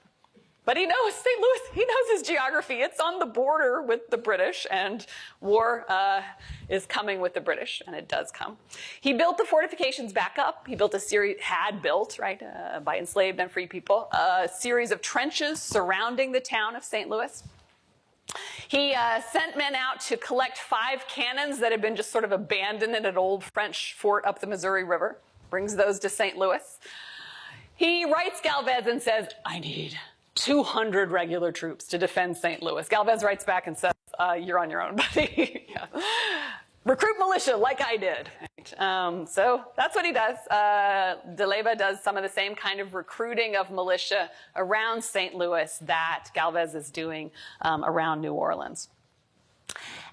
But he knows St. Louis, he knows his geography. It's on the border with the British, and war is coming with the British, and it does come. He built the fortifications back up. He built a series, had built, right, by enslaved and free people, a series of trenches surrounding the town of St. Louis. He sent men out to collect 5 cannons that had been just sort of abandoned in an old French fort up the Missouri River, brings those to St. Louis. He writes Galvez and says, I need 200 regular troops to defend St. Louis. Galvez writes back and says, you're on your own, buddy. Yeah. Recruit militia like I did. Right? So that's what he does. De Leyva does some of the same kind of recruiting of militia around St. Louis that Galvez is doing around New Orleans.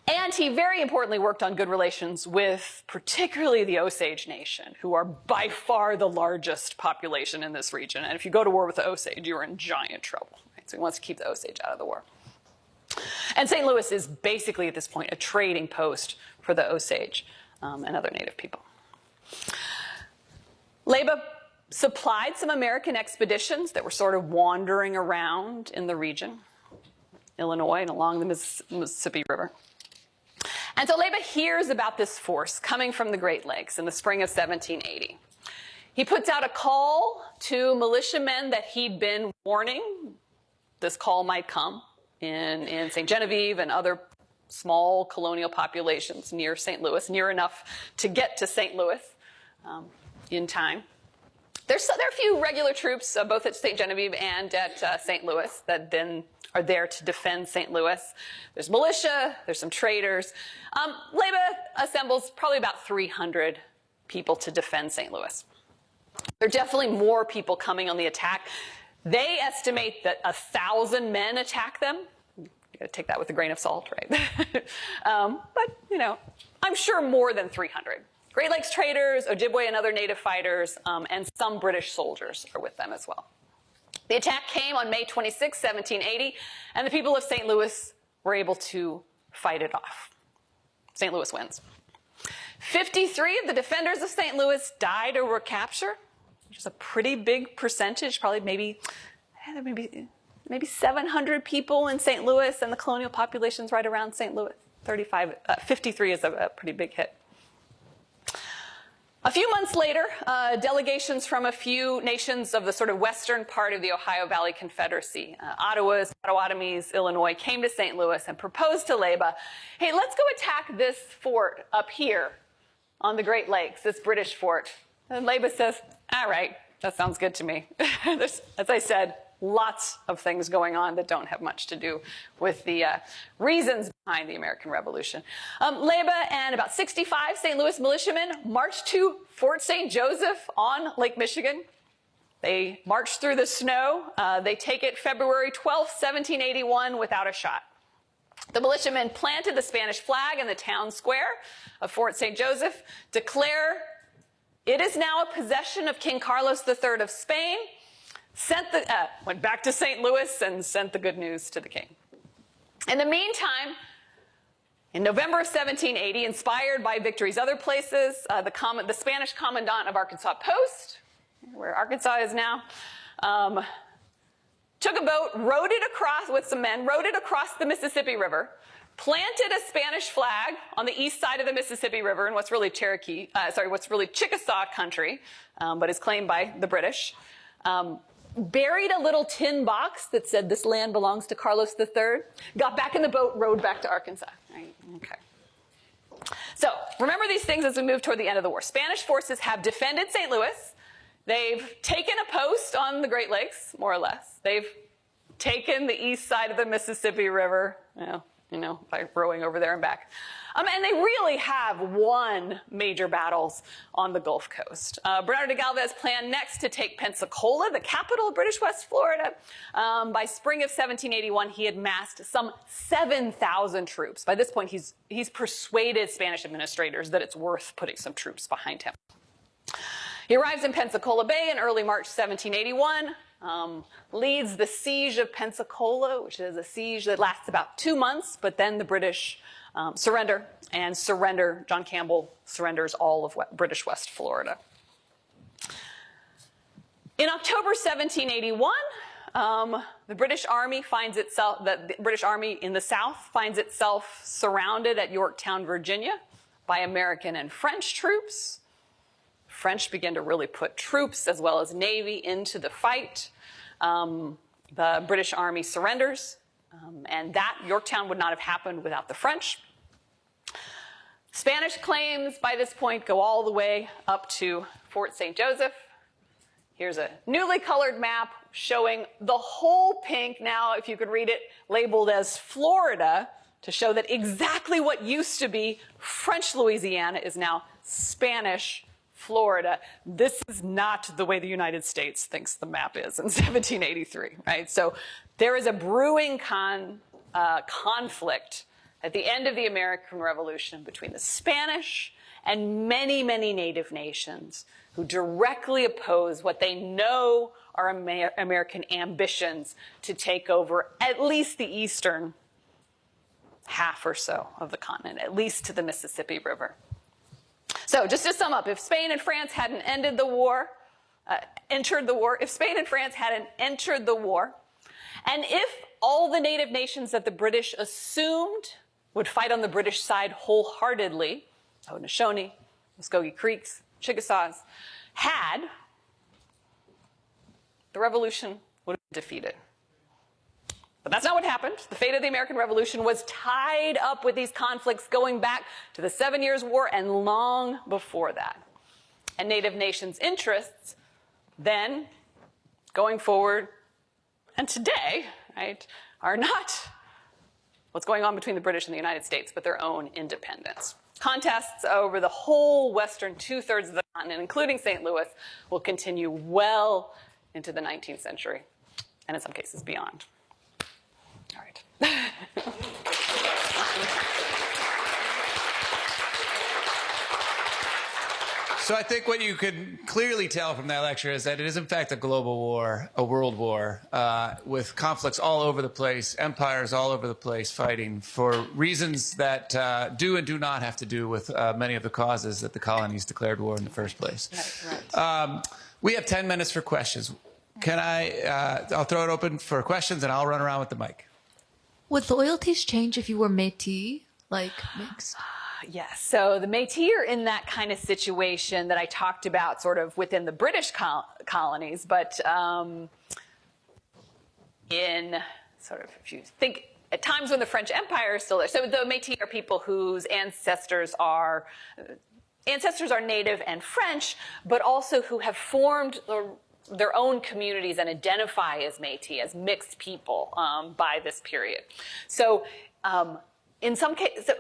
And he very importantly worked on good relations with particularly the Osage Nation, who are by far the largest population in this region. And if you go to war with the Osage, you're in giant trouble. Right? So he wants to keep the Osage out of the war. And St. Louis is basically at this point a trading post for the Osage and other native people. Leyva supplied some American expeditions that were sort of wandering around in the region, Illinois and along the Mississippi River. And so Leyva hears about this force coming from the Great Lakes in the spring of 1780. He puts out a call to militiamen that he'd been warning this call might come in St. Genevieve and other small colonial populations near St. Louis, near enough to get to St. Louis in time. There are a few regular troops, both at St. Genevieve and at St. Louis, that then are there to defend St. Louis. There's militia, there's some traders. Leyva assembles probably about 300 people to defend St. Louis. There are definitely more people coming on the attack. They estimate that 1,000 men attack them. You gotta take that with a grain of salt, right? But, you know, I'm sure more than 300. Great Lakes traders, Ojibwe and other native fighters, and some British soldiers are with them as well. The attack came on May 26, 1780, and the people of St. Louis were able to fight it off. St. Louis wins. 53 of the defenders of St. Louis died or were captured, which is a pretty big percentage, probably maybe 700 people in St. Louis, and the colonial population's right around St. Louis. 53 is a pretty big hit. A few months later, delegations from a few nations of the sort of western part of the Ohio Valley Confederacy, Ottawas, Potawatomis, Illinois, came to St. Louis and proposed to Leyva, hey, let's go attack this fort up here on the Great Lakes, this British fort. And Leyva says, all right, that sounds good to me. There's, as I said, lots of things going on that don't have much to do with the reasons behind the American Revolution. Leyva and about 65 St. Louis militiamen marched to Fort St. Joseph on Lake Michigan. They marched through the snow. They take it February 12, 1781 without a shot. The militiamen planted the Spanish flag in the town square of Fort St. Joseph, declare it is now a possession of King Carlos III of Spain, went back to St. Louis and sent the good news to the king. In the meantime, in November of 1780, inspired by victories other places, the Spanish commandant of Arkansas Post, where Arkansas is now, took a boat, rowed it across with some men, rowed it across the Mississippi River, planted a Spanish flag on the east side of the Mississippi River in what's really Chickasaw country, but is claimed by the British. Buried a little tin box that said this land belongs to Carlos III, got back in the boat, rowed back to Arkansas. Right? Okay. So remember these things as we move toward the end of the war. Spanish forces have defended St. Louis. They've taken a post on the Great Lakes, more or less. They've taken the east side of the Mississippi River, you know, by rowing over there and back. And they really have won major battles on the Gulf Coast. Bernardo de Galvez planned next to take Pensacola, the capital of British West Florida. By spring of 1781, he had massed some 7,000 troops. By this point, he's persuaded Spanish administrators that it's worth putting some troops behind him. He arrives in Pensacola Bay in early March 1781. Leads the siege of Pensacola, which is a siege that lasts about 2 months, but then the British surrender, John Campbell surrenders all of British West Florida. In October 1781, The British Army the British Army in the South finds itself surrounded at Yorktown, Virginia, by American and French troops. French begin to really put troops as well as Navy into the fight. The British Army surrenders, and that Yorktown would not have happened without the French. Spanish claims by this point go all the way up to Fort St. Joseph. Here's a newly colored map showing the whole pink, now if you could read it, labeled as Florida, to show that exactly what used to be French Louisiana is now Spanish Florida. This is not the way the United States thinks the map is in 1783, right? So there is a brewing conflict at the end of the American Revolution between the Spanish and many, many native nations who directly oppose what they know are American ambitions to take over at least the eastern half or so of the continent, at least to the Mississippi River. So just to sum up, if Spain and France hadn't entered the war, if Spain and France hadn't entered the war, and if all the native nations that the British assumed would fight on the British side wholeheartedly, Haudenosaunee, Muskogee Creeks, Chickasaws, had, the revolution would have been defeated. But that's not what happened. The fate of the American Revolution was tied up with these conflicts going back to the 7 Years' War and long before that. And native nations' interests then, going forward, and today, right, are not what's going on between the British and the United States, but their own independence. Contests over the whole western two-thirds of the continent, including St. Louis, will continue well into the 19th century, and in some cases beyond. All right. So I think what you could clearly tell from that lecture is that it is in fact a global war, a world war, with conflicts all over the place, empires all over the place fighting for reasons that do and do not have to do with many of the causes that the colonies declared war in the first place. Right. We have 10 minutes for questions. I'll throw it open for questions and I'll run around with the mic. Would loyalties change if you were Métis, like mixed? Yes. So the Métis are in that kind of situation that I talked about sort of within the British colonies, but in sort of, if you think at times when the French Empire is still there. So the Métis are people whose ancestors are native and French, but also who have formed their own communities and identify as Métis, as mixed people by this period. So in some cases,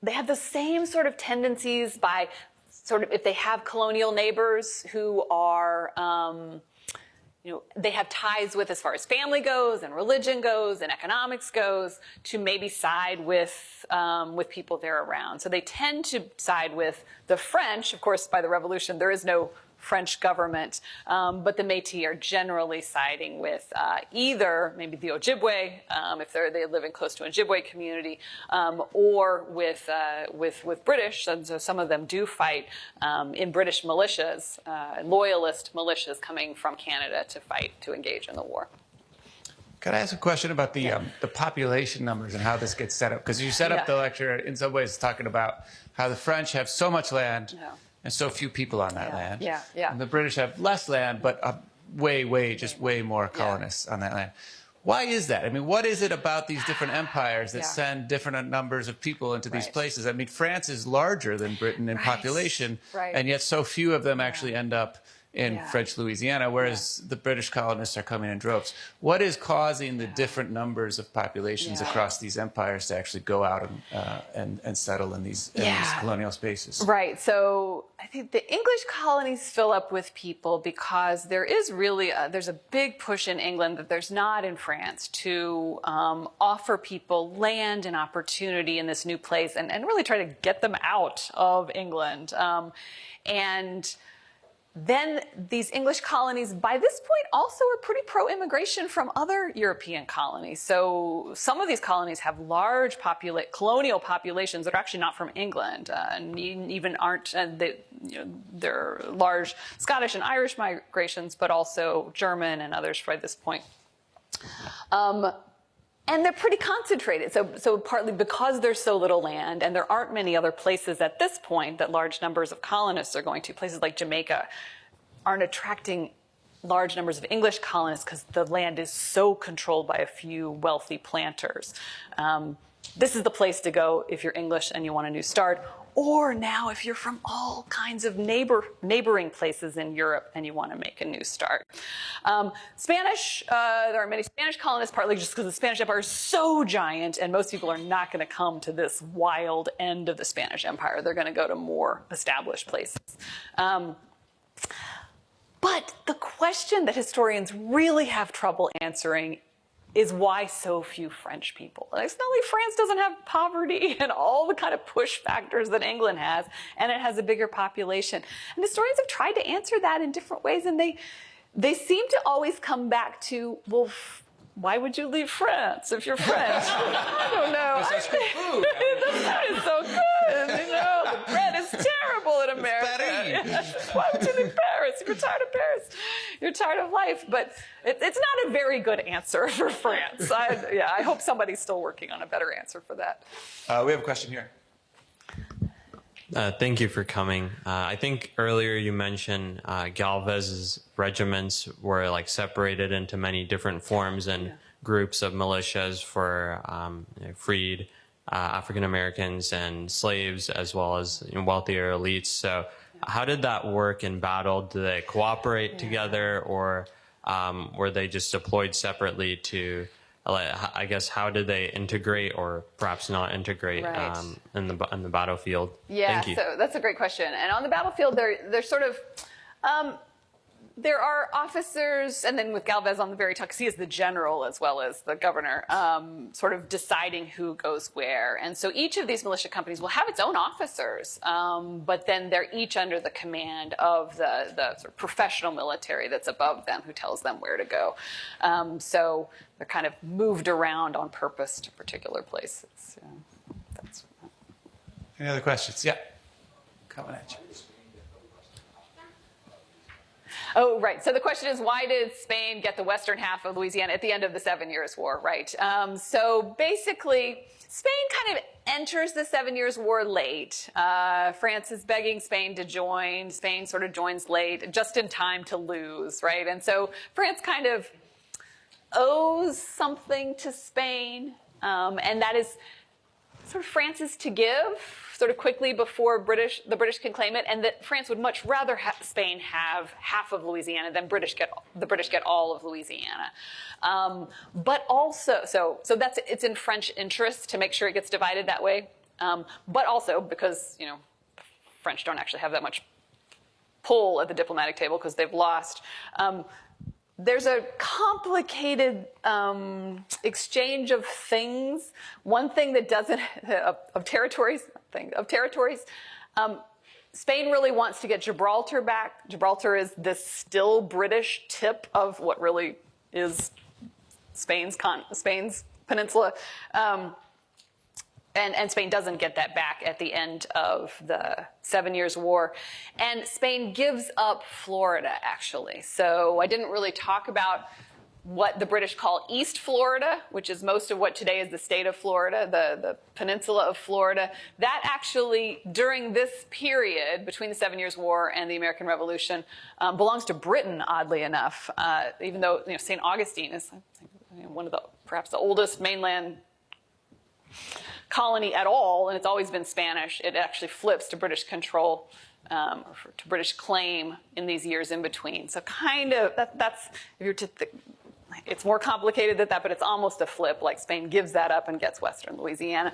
they have the same sort of tendencies by sort of if they have colonial neighbors who are, they have ties with as far as family goes and religion goes and economics goes to maybe side with people they're around. So they tend to side with the French. Of course, by the Revolution, there is no French government, but the Métis are generally siding with either maybe the Ojibwe, if they live in close to an Ojibwe community, or with British. And so some of them do fight in British militias, loyalist militias coming from Canada to engage in the war. Could I ask a question about the population numbers and how this gets set up? Because you set up the lecture in some ways talking about how the French have so much land. Yeah. And so few people on that land. Yeah. And the British have less land, but way more colonists on that land. Why is that? I mean, what is it about these different empires that send different numbers of people into these places? I mean, France is larger than Britain in population, and yet so few of them actually end up in French Louisiana, whereas the British colonists are coming in droves. What is causing the different numbers of populations across these empires to actually go out and settle in these colonial spaces? Right. So I think the English colonies fill up with people because there is really there's a big push in England that there's not in France to offer people land and opportunity in this new place and really try to get them out of England. And Then these English colonies, by this point, also are pretty pro-immigration from other European colonies. So some of these colonies have large colonial populations that are actually not from England, and even aren't, they're large Scottish and Irish migrations, but also German and others by this point. And they're pretty concentrated. So partly because there's so little land and there aren't many other places at this point that large numbers of colonists are going to, places like Jamaica aren't attracting large numbers of English colonists because the land is so controlled by a few wealthy planters. This is the place to go if you're English and you want a new start, or now if you're from all kinds of neighboring places in Europe and you want to make a new start. Spanish, there are many Spanish colonists, partly just because the Spanish Empire is so giant and most people are not going to come to this wild end of the Spanish Empire. They're going to go to more established places. But the question that historians really have trouble answering is why so few French people? Like, it's not like France doesn't have poverty and all the kind of push factors that England has, and it has a bigger population. And historians have tried to answer that in different ways, and they seem to always come back to, well, why would you leave France if you're French? I don't know. There's such good food. The food is so good. You know, the bread is terrible in America. Why would you leave Paris? If you're tired of Paris, you're tired of life. But it's not a very good answer for France. I hope somebody's still working on a better answer for that. We have a question here. Thank you for coming. I think earlier you mentioned Galvez's regiments were like separated into many different forms and groups of militias for freed African Americans and slaves, as well as wealthier elites. So how did that work in battle? Did they cooperate together, or were they just deployed separately to, I guess, how did they integrate or perhaps not integrate in the battlefield? Yeah, Thank you. So that's a great question. And on the battlefield, they're sort of, there are officers, and then with Galvez on the very top, because he is the general as well as the governor, sort of deciding who goes where. And so each of these militia companies will have its own officers, but then they're each under the command of the sort of professional military that's above them, who tells them where to go. So they're kind of moved around on purpose to particular places. That's... Any other questions? Yeah. Coming at you. Oh, right. So the question is, why did Spain get the western half of Louisiana at the end of the 7 Years' War, right? So basically, Spain kind of enters the 7 Years' War late. France is begging Spain to join. Spain sort of joins late, just in time to lose, right? And so France kind of owes something to Spain, and that is sort of France's to give, sort of quickly before the British can claim it, and that France would much rather Spain have half of Louisiana than the British get all of Louisiana. But also, so it's in French interest to make sure it gets divided that way. But also because, French don't actually have that much pull at the diplomatic table because they've lost. There's a complicated exchange of things. One thing that doesn't, of territories, Spain really wants to get Gibraltar back. Gibraltar is this still British tip of what really is Spain's peninsula. And Spain doesn't get that back at the end of the 7 Years' War. And Spain gives up Florida, actually. So I didn't really talk about what the British call East Florida, which is most of what today is the state of Florida, the peninsula of Florida. That actually, during this period, between the 7 Years' War and the American Revolution, belongs to Britain, oddly enough, even though St. Augustine is one of perhaps the oldest mainland colony at all, and it's always been Spanish. It actually flips to British control, to British claim in these years in between. So kind of, that's, if you're to it's more complicated than that, but it's almost a flip, like Spain gives that up and gets Western Louisiana.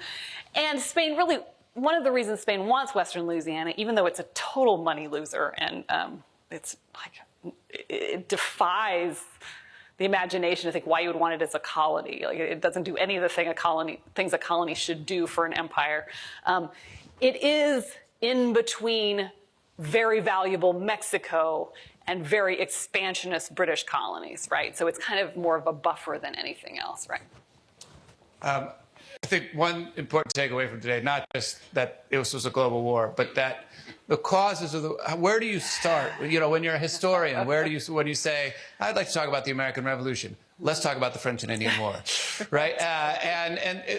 And Spain really, one of the reasons Spain wants Western Louisiana, even though it's a total money loser, and it's like, it defies the imagination to think why you would want it as a colony. Like, it doesn't do any of the things a colony should do for an empire. It is in between very valuable Mexico and very expansionist British colonies, right? So it's kind of more of a buffer than anything else, right? I think one important takeaway from today, not just that it was a global war, but that the causes of where do you start? You know, when you're a historian, when you say, I'd like to talk about the American Revolution, let's talk about the French and Indian War, right?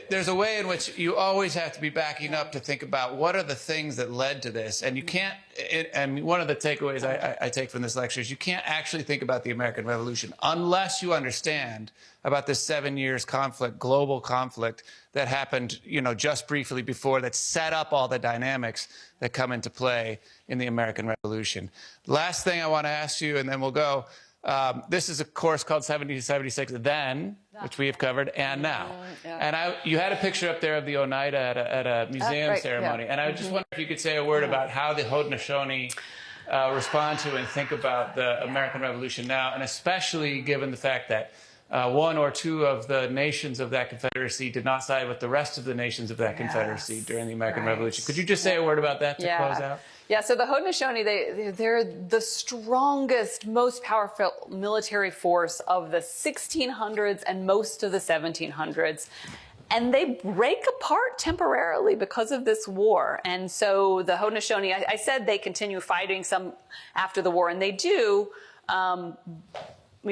There's a way in which you always have to be backing up to think about what are the things that led to this. And you can't, and one of the takeaways I take from this lecture is you can't actually think about the American Revolution unless you understand about this 7 years conflict, global conflict that happened, you know, just briefly before, that set up all the dynamics that come into play in the American Revolution. Last thing I want to ask you, and then we'll go. This is a course called 1776 Then, which we have covered, and Now. And you had a picture up there of the Oneida at a museum ceremony. Yeah. And I just wonder if you could say a word about how the Haudenosaunee respond to and think about the American Revolution now, and especially given the fact that one or two of the nations of that confederacy did not side with the rest of the nations of that confederacy during the American Revolution. Could you just say a word about that to close out? Yeah, so the Haudenosaunee, they're the strongest, most powerful military force of the 1600s and most of the 1700s. And they break apart temporarily because of this war. And so the Haudenosaunee, I said they continue fighting some after the war, and they do,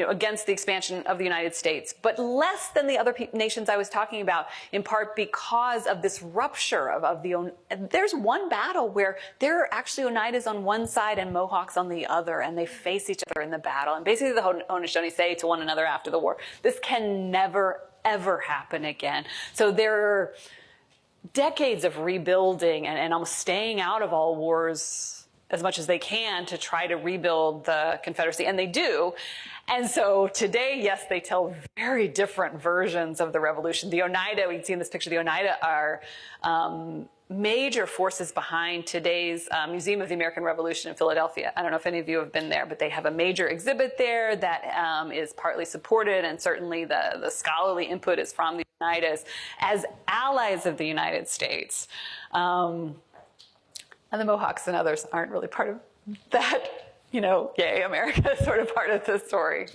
against the expansion of the United States, but less than the other nations I was talking about, in part because of this rupture of the. There's one battle where there are actually Oneidas on one side and Mohawks on the other, and they face each other in the battle. And basically, the Haudenosaunee say to one another after the war, "This can never, ever happen again." So there are decades of rebuilding and almost staying out of all wars as much as they can to try to rebuild the Confederacy, and they do. And so today, yes, they tell very different versions of the revolution. The Oneida, we can see in this picture, the Oneida are major forces behind today's Museum of the American Revolution in Philadelphia. I don't know if any of you have been there, but they have a major exhibit there that is partly supported, and certainly the scholarly input is from the Oneidas as allies of the United States. And the Mohawks and others aren't really part of that, yay, America sort of part of the story.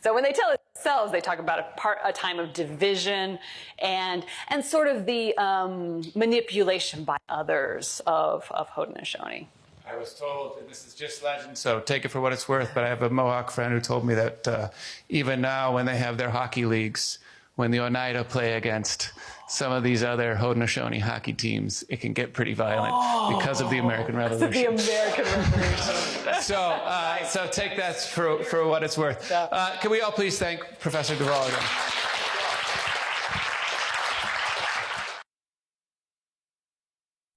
So when they tell it themselves, they talk about a time of division and sort of the manipulation by others of Haudenosaunee. I was told, and this is just legend, so take it for what it's worth, but I have a Mohawk friend who told me that even now when they have their hockey leagues, when the Oneida play against some of these other Haudenosaunee hockey teams, it can get pretty violent because of the American Revolution. The American Revolution. So take that for what it's worth. Can we all please thank Professor Duvall again?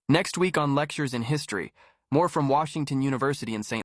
Next week on Lectures in History, more from Washington University in St.